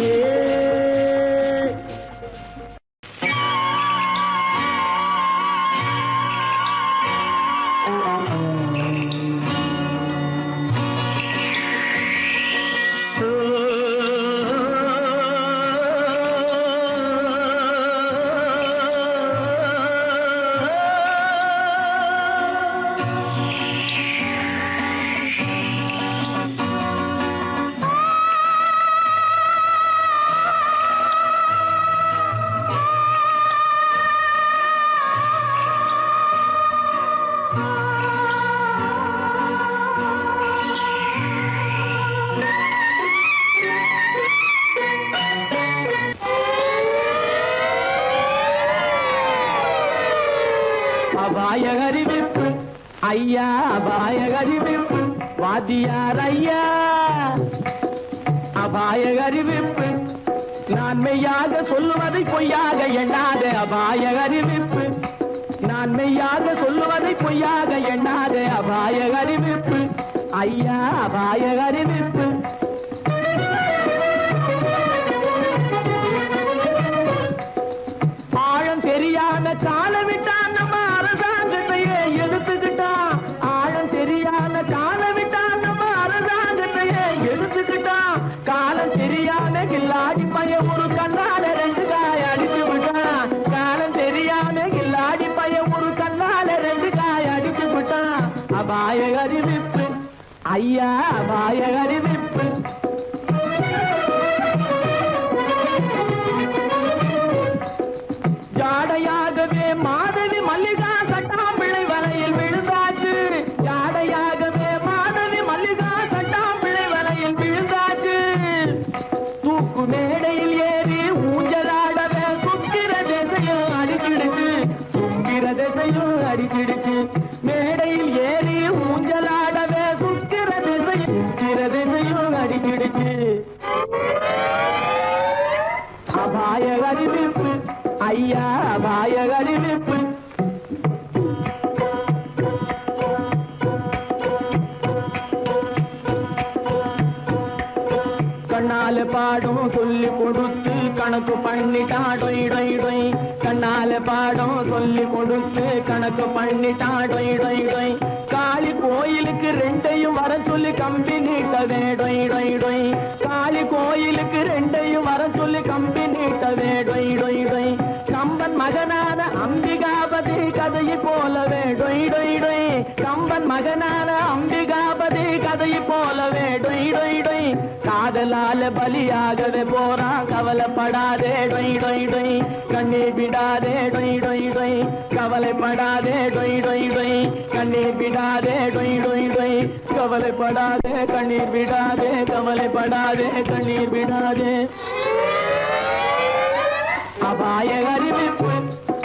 அபாய அறிவிப்பு ஐயா அபாய அறிவிப்பு வாத்தியார் ஐயா அபாய அறிவிப்பு நான் மெய்யாக சொல்லுவதை பொய்யாக எண்ணாத அபாய அறிவிப்பு நான் மெய்யாக சொல்லுவதை பொய்யாக எண்ணாத அபாய அறிவிப்பு ஐயா அபாய அறிவிப்பு ஆழம் தெரியாத காலவிட்டான் நம்ம அரசாங்கத்தையே எடுத்துக்கிட்டான் ஆழம் தெரியாத காலவிட்டான் நம்ம அரசாங்கத்தையே எடுத்துக்கிட்டான் காலம் தெரியாத கில்லாடி பைய ஒரு கண்ணால ரெண்டு காய அடிச்சு விட்டான் காலம் தெரியாத கில்லாடி பைய ஒரு கண்ணால ரெண்டு காய அடிச்சு விட்டான் அபாய அறிவிப்பு ஐயா அபாய அறிவிப்பு ஜாடையாகவே மாதவி மல்லிகா சட்டாம்பிள்ளை வலையில் விழுந்தாச்சு ஜாடையாகவே மாதவி மல்லிகா சட்டாம்பிள்ளை வலையில் விழுந்தாச்சு தூக்கு மேடையில் ஏறி ஊஞ்சலாடவே சுக்கிர திசையும் அடிச்சிடுச்சு சுக்கிர திசையும் அடிச்சிடுச்சு மேடையில் ஏறி ஊஞ்சலாடவே சுக்கிர திசையும் அடிச்சிடுச்சு அபாய அறிவிப்பு ஐயா அபாய அறிவிப்பு கண்ணால பாடம் சொல்லி கொடுத்து கணக்கு பண்ணிட்டா டொய் டொய் டொய். கண்ணால பாடம் சொல்லி கொடுத்து கணக்கு பண்ணிட்டா டொய் டொய் டொய். காளி கோயிலுக்கு ரெண்டையும் வர சொல்லி கம்பி நீட்டவே டொய் டொய் டொய். காளி கோயிலுக்கு ரெண்டையும் வர சொல்லி கம்பி நீட்டவே டொய் டொய் டொய். கம்பன் மகனான அம்பிகாபதி கதையை போலவே டொய் டொய் டொய். கம்பன் மகனான அம்பிகாபதி கதையை போலவே டொய் டொய் டொய். காதலால பலியாகவே போறான் கவலைப்படாதே டொய் டொய் டொய். கண்ணீர் விடாதே டொய் டொய் டொய். கவலைப்படாதே டொய் டொய் டொய். கண்ணீர் விடாதே டொய் டொய் டொய். கவலைப்படாதே கண்ணீர் விடாதே. கவலைப்படாதே கண்ணீர் விடாதே. அபாய அறிவிப்பு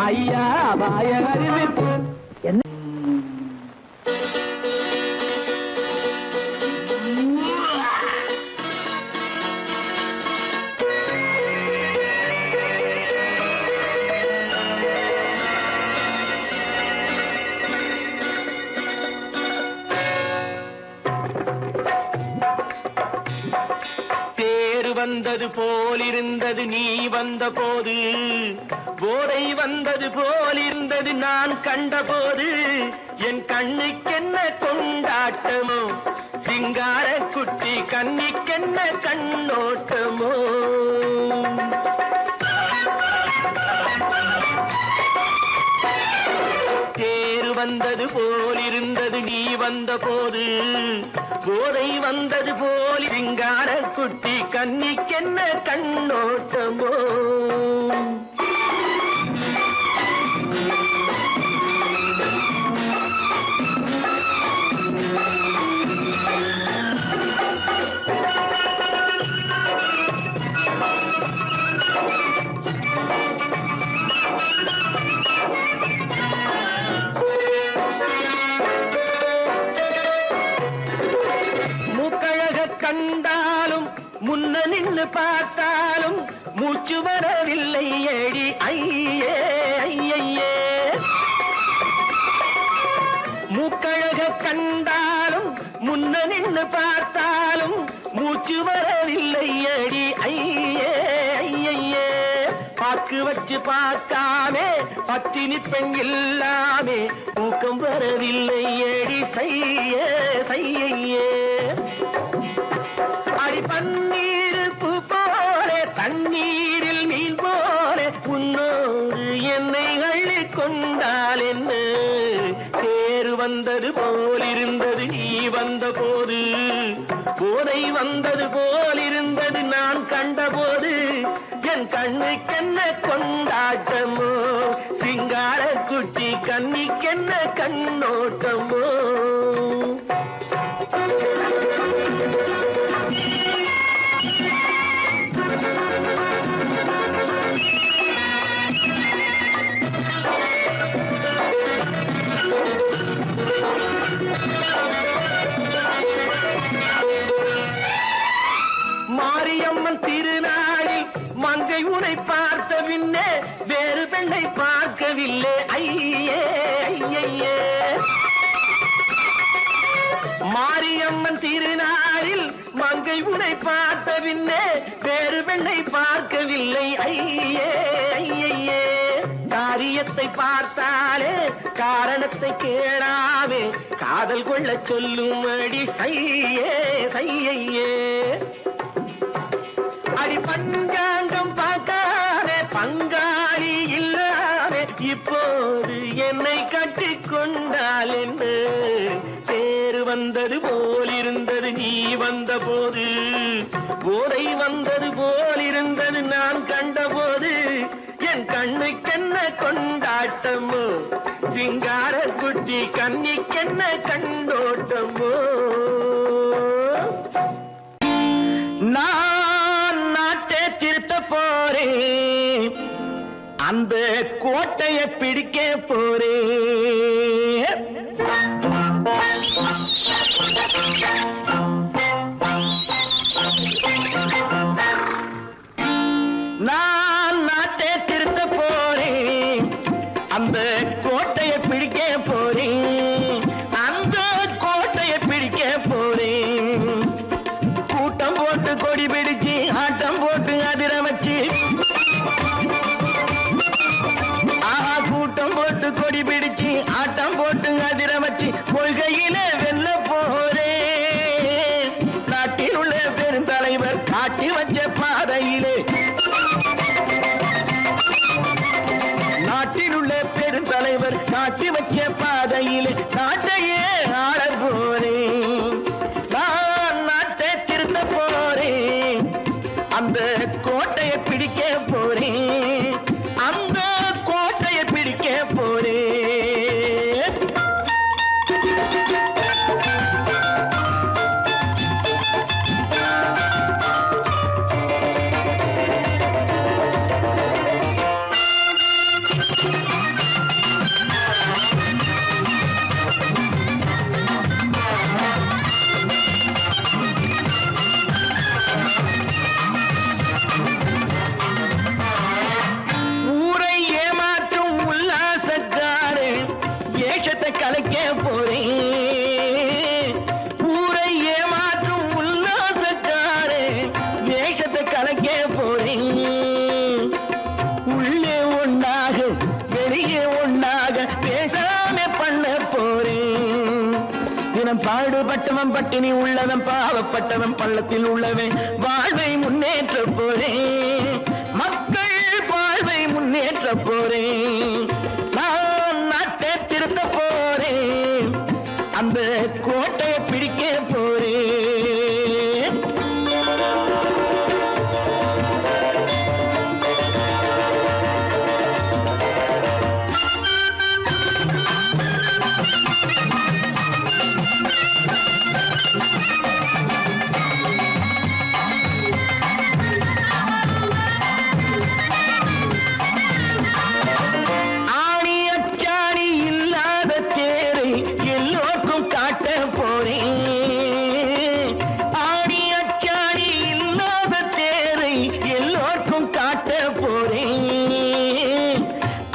ஐயா, அபாய அறிவிப்பு. வந்தது போலிருந்தது நீ வந்த போது, போதை வந்தது போலிருந்தது நான் கண்டபோது, என் கண்ணுக்கென்ன கொண்டாட்டமோ, சிங்கார குட்டி கண்ணிக்கென்ன கண்ணோட்டமோ. தேர் வந்தது போலிருந்தது நீ வந்த போது, போதை வந்தது போல் சிங்கார குட்டி கண்ணிக்கென்ன கண்ணோட்டமோ. கண்டாலும் முன்ன நின்று பார்த்தாலும் மூச்சு வரவில்லை ஏடி ஐயே ஐயே. மூக்கழக கண்டாலும் முன்ன நின்று பார்த்தாலும் மூச்சு வரவில்லை ஏடி ஐயே ஐயே. பாக்கு வச்சு பார்க்காமே பத்தினி பெண் இல்லாமே தூக்கம் வரவில்லை ஏடி செய்ய செய்யே. அடி பன்னீர் பூ போலே தண்ணீரில் மீன் போலே உன்னோடு என்னை அள்ளி கொண்டால் என்ன. தேர் வந்தது போலிருந்தது நீ வந்த போது, போதை வந்தது போலிருந்தது நான் கண்டபோது, என் கண்ணுக்கென்ன கொண்டாட்டமோ, சிங்கார குட்டி கண்ணிக்கென்ன கண்ணோட்டமோ. மாரியம்மன் திருநாளில் மங்கை உனை பார்த்த பின்னே வேறு பெண்ணை பார்க்கவில்லை ஐயே ஐயே. மாரியம்மன் திருநாளில் மங்கை உனை பார்த்த பின்னே வேறு பெண்ணை பார்க்கவில்லை ஐயே ஐயே. காரியத்தை பார்த்தாலே காரணத்தை கேளாவே காதல் கொள்ள சொல்லும் அடி சையே சையே. அடி பஞ்சாங்கம் பார்க்காதே பங்காளி இல்லாமே இப்போது என்னை கட்டி கொண்டால் என்று. தேர் வந்தது போலிருந்தது நீ வந்த போது, போதை வந்தது போலிருந்தது நான் கண்டபோது, என் கண்ணுக்கென்ன கொண்டாட்டமோ, சிங்கார குட்டி கண்ணிக்கென்ன கண்டோட்டமோ. நான் நாட்டை திருத்த போறேன், அந்த கோட்டையை பிடிக்க போறேன். நான் நாட்டை திருத்த போறேன், அந்த கோட்டையை பிடிக்க போறேன், அந்த கோட்டையை பிடிக்க போறேன். கூட்டம் போட்டு கொடி பிடிச்சு ஆட்ட போட்டு அதிர வச்சு ஆஹா கூட்டம் போட்டு கொடி பிடிச்சு ஆட்டம் போட்டு அதிர வச்சு கொள்கையில வெல்ல போறே நாட்டில் உள்ள பெருந்தலைவர் காட்டி வச்ச பாதையிலே நாட்டில் உள்ள பெருந்தலைவர் காட்டி வச்ச பாதையிலே நாட்டையே ஆள போறேன் நான் நாட்டை திருத்த போறேன் அந்த கோட்டையை பிடிக்க போறேன் அந்த கோட்டையை பிடிக்க போறேன் ஊரை ஏமாற்றும் உல்லாசக்காரு ஏஷத்தை கலைக்க போறேன் ஊரை ஏமாற்றும் உல்லாசக்காரு ஏஷத்தை கலைக்க போறேன் உள்ளே ஒண்ணாக வெளியே ஒண்ணாக பேசாம பண்ண போறேன் தினம் பாடுபட்டவன் பட்டினி உள்ளவன் பாவப்பட்டவன் பள்ளத்தில் உள்ளவன் வாழ்வை முன்னேற்ற போறேன் மக்கள் வாழ்வை முன்னேற்ற போறேன் நான் நாட்டை திருத்த போறேன் அந்த கோட்டையை பிடிக்க போறேன் ஆணி அச்சாணி இல்லாத தேரை எல்லோருக்கும் காட்ட போறேன் ஆணி அச்சாணி இல்லாத தேரை எல்லோருக்கும் காட்ட போறேன்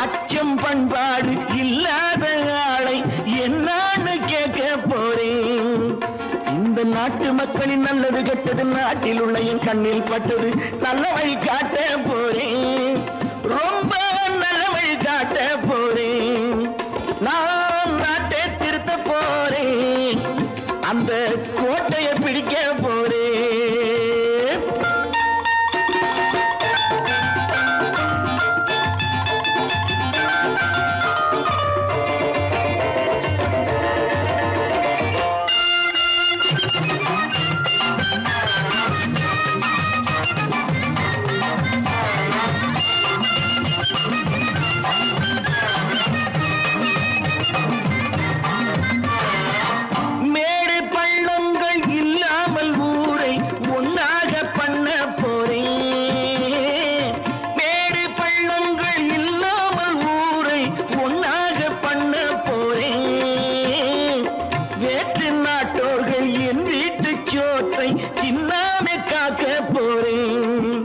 அச்சம் பண்பாடு இல்லாத ஆளை என்னான்னு கேட்க போறேன் இந்த நாட்டு மக்களின் நல்லது கெட்டது நாட்டில் உள்ள என் கண்ணில் பட்டது நல்ல வழி காட்ட போறேன் ரொம்ப நல்ல வழி காட்ட போறேன் நான் நாட்டை திருத்த போறேன் அந்த கோட்டையை பிடிக்க போறேன் மேடு பள்ளங்கள் இல்லாமல் ஊரை ஒன்னாக பண்ண போறேன் மேடு பள்ளங்கள் இல்லாமல் ஊரை ஒன்னாக பண்ண போறேன் வேற்று நாட்டோர்கள் என் வீட்டு சோற்றை தின்னாமே காக்க போறேன்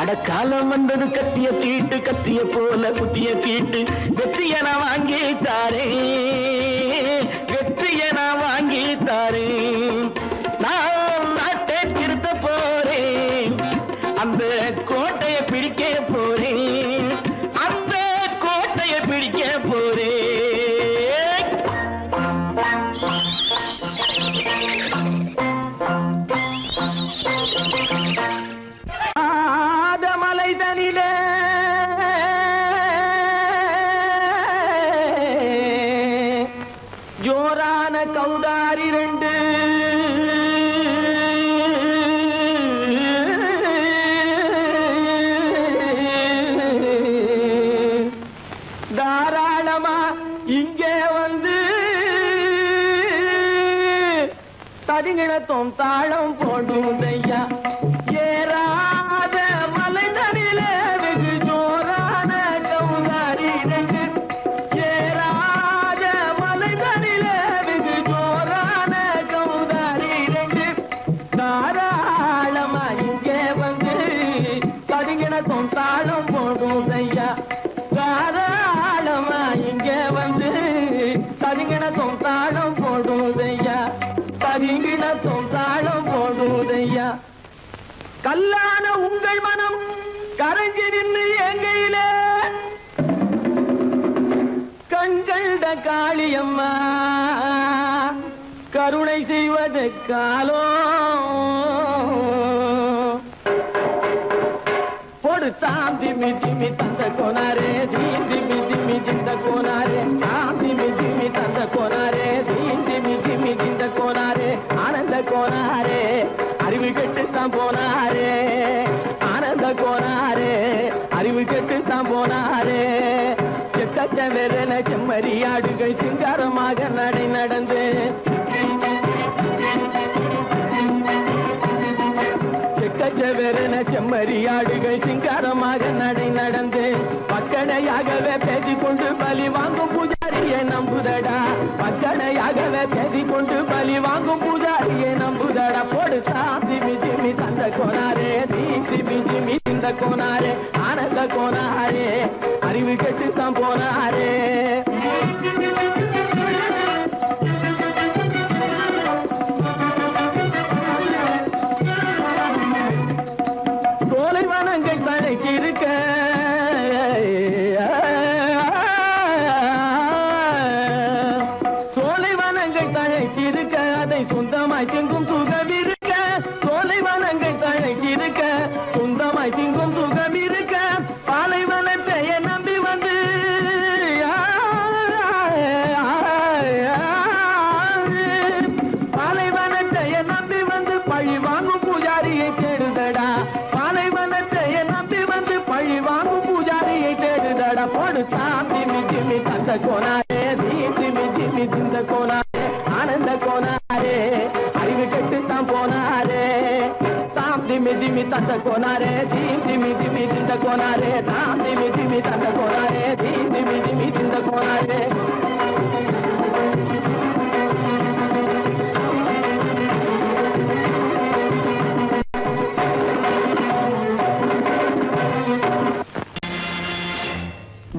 அட காலம் வந்தது கத்திய தீட்டு கத்திய போல குத்திய தீட்டு வெற்றிய நான் வாங்கி தாரேன் வெற்றிய நான் வாங்கி தாரேன் நான் நாட்டை திருத்த போறேன் அந்த கோட்டையை பிடிக்க போறேன் அந்த கோட்டையை பிடிக்க போறேன் மலைதனிலே ஜோரான கௌதாரி ரெண்டு தாராளமா இங்கே வந்து தரிங்கிணத்தும் தாளம் போடுதையா ஏறாத மலைதனிலே வெகு ஜோரான கௌதாரி ரெண்டு ஏறாத மலைதனிலே வெகு ஜோரான கௌதாரி ரெண்டு தாராளமா இங்கே வந்து தரிங்கிணத்தும் தாளம் போடுதையா தாராளமா இங்கே வந்து தரிங்கிணத்தும் தாளம் போடுதையா தரிங்கிணத்தும் தாளம் போடுதையா கல்லான உங்கள் காளியம்மா கருணை செய்வது காலோ பொடுத்தாம் திமி திமி தந்த கோனாரே தீம் திமி திமி திந்த கோனாரே தாம் திமி திமி தந்த கோனாரே தீம் திமி திமி திந்த கோனாரே ஆனந்த கோனாரே அறிவு கெட்டுத்தான் போனாரே ஆனந்த கோனாரே அறிவு கெட்டுத்தான் போனாரே செக்கச்ச வெறன செம்மறியாடுகள் சிங்காரமாக நடை நடந்து செக்கச்சவென செம்மறியாடுகள் சிங்காரமாக நடை நடந்து பக்கடையாகவே பேசிக்கொண்டு பலி வாங்கும் பூஜாரியை நம்புதடா பக்கடையாகவே பேசிக்கொண்டு பலி வாங்கும் பூஜாரியை நம்புதடா போடு திமி திமி தந்த கோனாரே திமி திமி இந்த கோனாரே ஆனந்த கோனாரே அறிவு கெட்டுத்தான் போனாரே இருக்க சோலைவனங்கள் தழைத்திருக்க அதை சொந்தமாய் திங்கும் சுகம் இருக்க சோலைவனங்கள் தழைத்திருக்க சொந்தமாய் திங்கும் சுகம் இருக்க பாலைவனத்தை நம்பி வந்து பாலைவனத்தை நம்பி வந்து பழி வாங்கும் பூஜாரியை தேடுதடா திமி திமி தந்த கோனாரே திமி திமி திந்த கோனாரே ஆனந்த கோனாரே அறிவு கெட்டுத்தான் போனாரே தாம் திமி திமி தந்த கோனாரே திமி திமி திந்த கோனாரே தாம் திமி திமி தந்த கோனாரே திமி திமி திந்த கோனாரே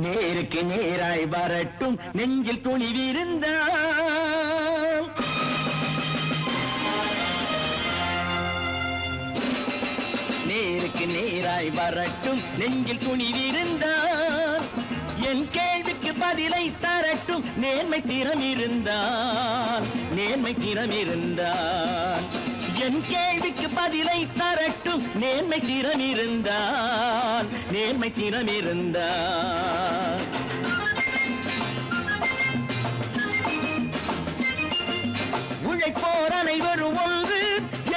நேருக்கு நேராய் வரட்டும் நெஞ்சில் துணிவிருந்தால் நேருக்கு நேராய் வரட்டும் நெஞ்சில் துணிவிருந்தால் என் கேள்விக்கு பதிலை தரட்டும் நேர்மை திறம் இருந்தால் நேர்மை திறம் இருந்தால் என் கேள்விக்கு பதிலை தரட்டும் நேர்மை திறம் இருந்தால் நேர்மை திறம் இருந்தால் உழைப்போர் அனைவரும் ஒன்று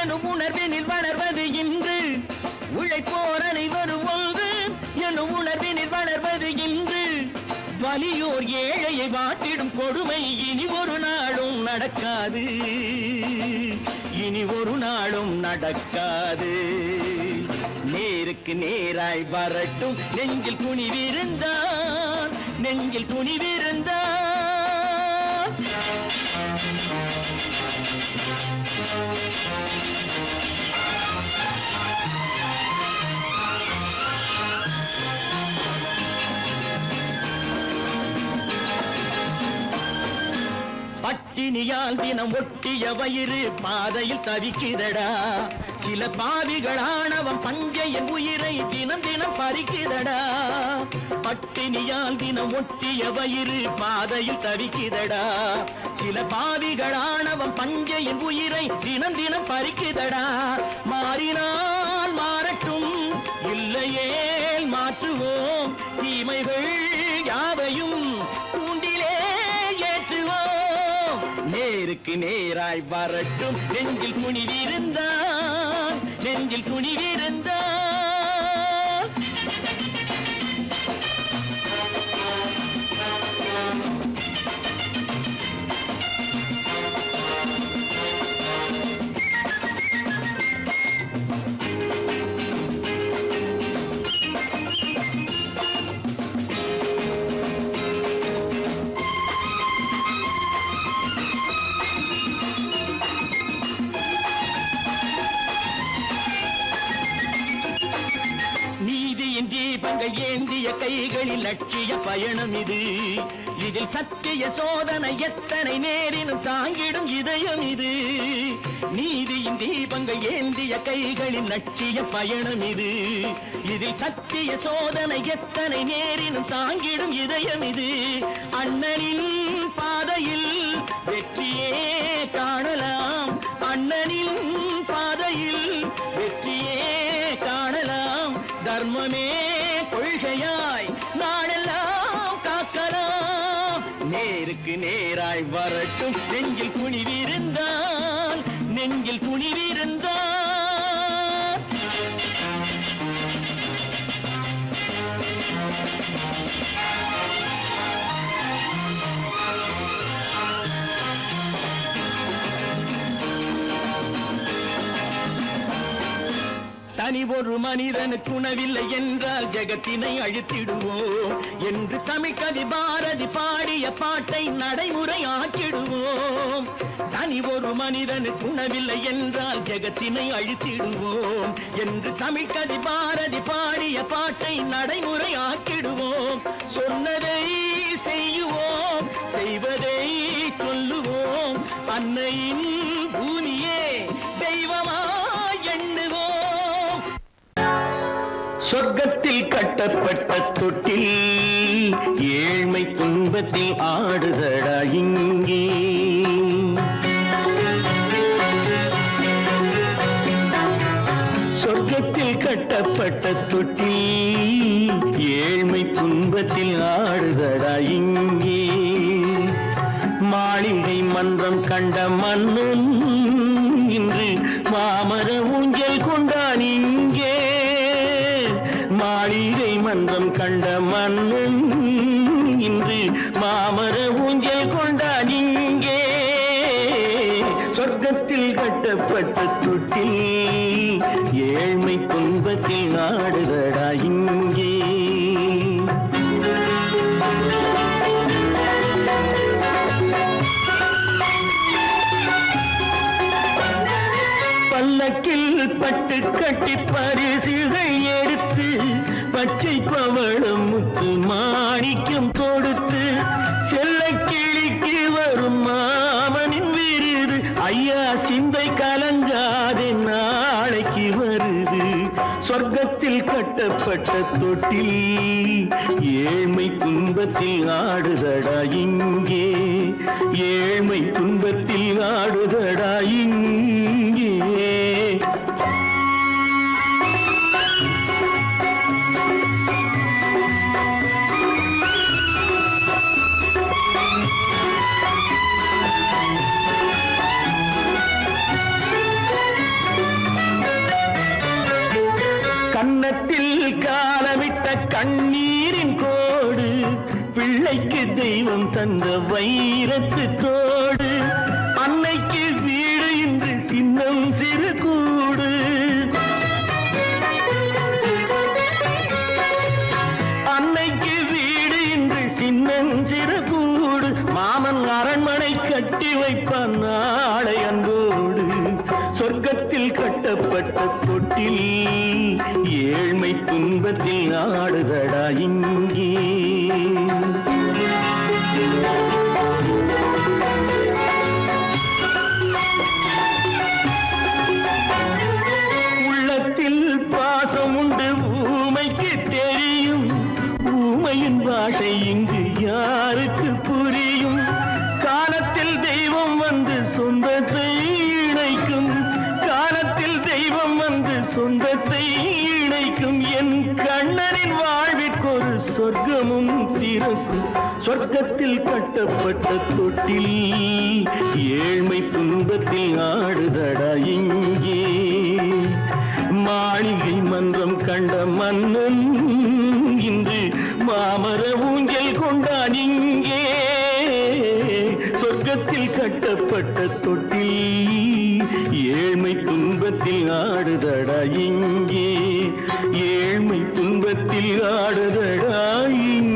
எனும் உணர்வினில் வளர்வது இன்று உழைப்போர் அனைவரும் ஒன்று எனும் உணர்வினில் வளர்வது இன்று வலியோர் ஏழையை வாட்டிடும் கொடுமை இனி ஒரு நாளும் நடக்காது இனி ஒரு நாளும் நடக்காது நேருக்கு நேராய் வரட்டும் நெஞ்சில் துணிவிருந்தால் நெஞ்சில் துணிவிருந்தால் பட்டினியால் தினம் ஒட்டிய வயிறு பாதையில் தவிக்குதடா சில பாவிகள் ஆணவம் பஞ்சையின் உயிரை தினம் தினம் பறிக்குதடா பட்டினியால் தினம் ஒட்டிய வயிறு பாதையில் தவிக்குதடா சில பாவிகள் ஆணவம் பஞ்சையின் உயிரை தினம் தினம் பறிக்குதடா மாறினால் மாறட்டும் இல்லையே மாற்றுவோம் தீமைகள் யாவையும் நேருக்கு நேராய் வரட்டும் நெஞ்சில் துணிவிருந்தால் நெஞ்சில் துணிவிருந்தால் தீபங்கள் ஏந்திய கைகளில் லட்சிய பயணம் இது இதில் சத்திய சோதனை எத்தனை நேரினும் தாங்கிடும் இதயம் இது நீதியின் தீபங்கள் ஏந்திய கைகளில் லட்சிய பயணம் இது இதில் சத்திய சோதனை எத்தனை நேரினும் தாங்கிடும் இதயம் இது அண்ணனின் பாத வெற்றியே காணலாம் அண்ணனின் பாதையில் வெற்றியே காணலாம் தர்மமே கொள்கையாய் நாடெல்லாம் காக்கலாம் நேருக்கு நேராய் வரட்டும் நெஞ்சில் துணிவிருந்தால் நெஞ்சில் துணிவிருந்தால் தனி ஒரு மனிதனுக்கு உணவில்லை என்றால் ஜெகத்தினை அழித்திடுவோம் என்று தமிழ்கவி பாரதி பாடிய பாட்டை நடைமுறையாக்கிடுவோம் தனி ஒரு மனிதனுக்கு உணவில்லை என்றால் ஜெகத்தினை அழித்திடுவோம் என்று தமிழ்கவி பாரதி பாடிய பாட்டை நடைமுறையாக்கிடுவோம் சொன்னதை செய்யுவோம் செய்வதை சொல்லுவோம் அன்னையின் பூமியே தெய்வமா எண்ணுவோம் சொர்க்கத்தில் கட்டப்பட்ட தொட்டில் ஏழ்மை துன்பத்தில் ஆடுதடா இங்கே சொர்க்கத்தில் கட்டப்பட்ட தொட்டில் ஏழ்மை துன்பத்தில் ஆடுதடா இங்கே மாளிகை மன்றம் கண்ட மன்னன் இன்று மாமர ஊஞ்சல் கொண்டான் இங்கே மாளிகை மன்றம் கண்ட மன்னன் இன்று மாமர ஊஞ்சல் கொண்டான் இங்கே சொர்க்கத்தில் கட்டப்பட்ட தொட்டில் ஏழ்மை துன்பத்தில் நாடுதடா இங்கே பல்லக்கில் பட்டு கட்டி பரிசுகள் எடுத்து பச்சை பவளம் முத்து மாணிக்கம் கொடுத்து செல்ல கிளிக்கு வரும் மாமனின் விருது ஐயா சிந்தை கலங்காதே நாளைக்கு வருது சொர்க்கத்தில் கட்டப்பட்ட தொட்டில் ஏழ்மை துன்பத்தில் ஆடுதடா இங்கே ஏழ்மை துன்பத்தில் ஆடுதடா இங்கே கன்னத்தில் காலமிட்ட கண்ணீரின் கோடு பிள்ளைக்கு தெய்வம் தந்த வைரத்து தோடு அன்னைக்கு வீடு இன்று சின்னம் சிறு கூடு அன்னைக்கு வீடு இன்று சின்னம் சிறு கூடு மாமன் அரண்மனை கட்டி வைப்பான் நாளை அன்போடு சொர்க்கத்தில் கட்டப்பட்ட தொட்டில் ஏழ்மை துன்பத்தில் ஆடுதடா இங்கே உள்ளத்தில் பாசம் உண்டு ஊமைக்கு தெரியும் ஊமையின் பாஷை இங்கு யாருக்கு புரியும் காலத்தில் தெய்வம் வந்து சொந்தத்தை இணைக்கும் காலத்தில் தெய்வம் வந்து சொந்தத்தை இணைக்கும் என் கண்ணனின் வாழ்விற்கொரு சொர்க்கமும் திறக்கும் சொர்க்கத்தில் கட்டப்பட்ட தொட்டில் ஏழ்மை துன்பத்தில் ஆடுதடா இங்கே மாளிகை மன்றம் கண்ட மன்னன் இன்று மாமர ஊஞ்சல் கொண்டான் இங்கே சொர்க்கத்தில் கட்டப்பட்ட தொட்டில் ஏழ்மை துன்பத்தில் ஆடுதடா இங்கே ஏழ்மை துன்பத்தில் ஆடுதடா இங்கே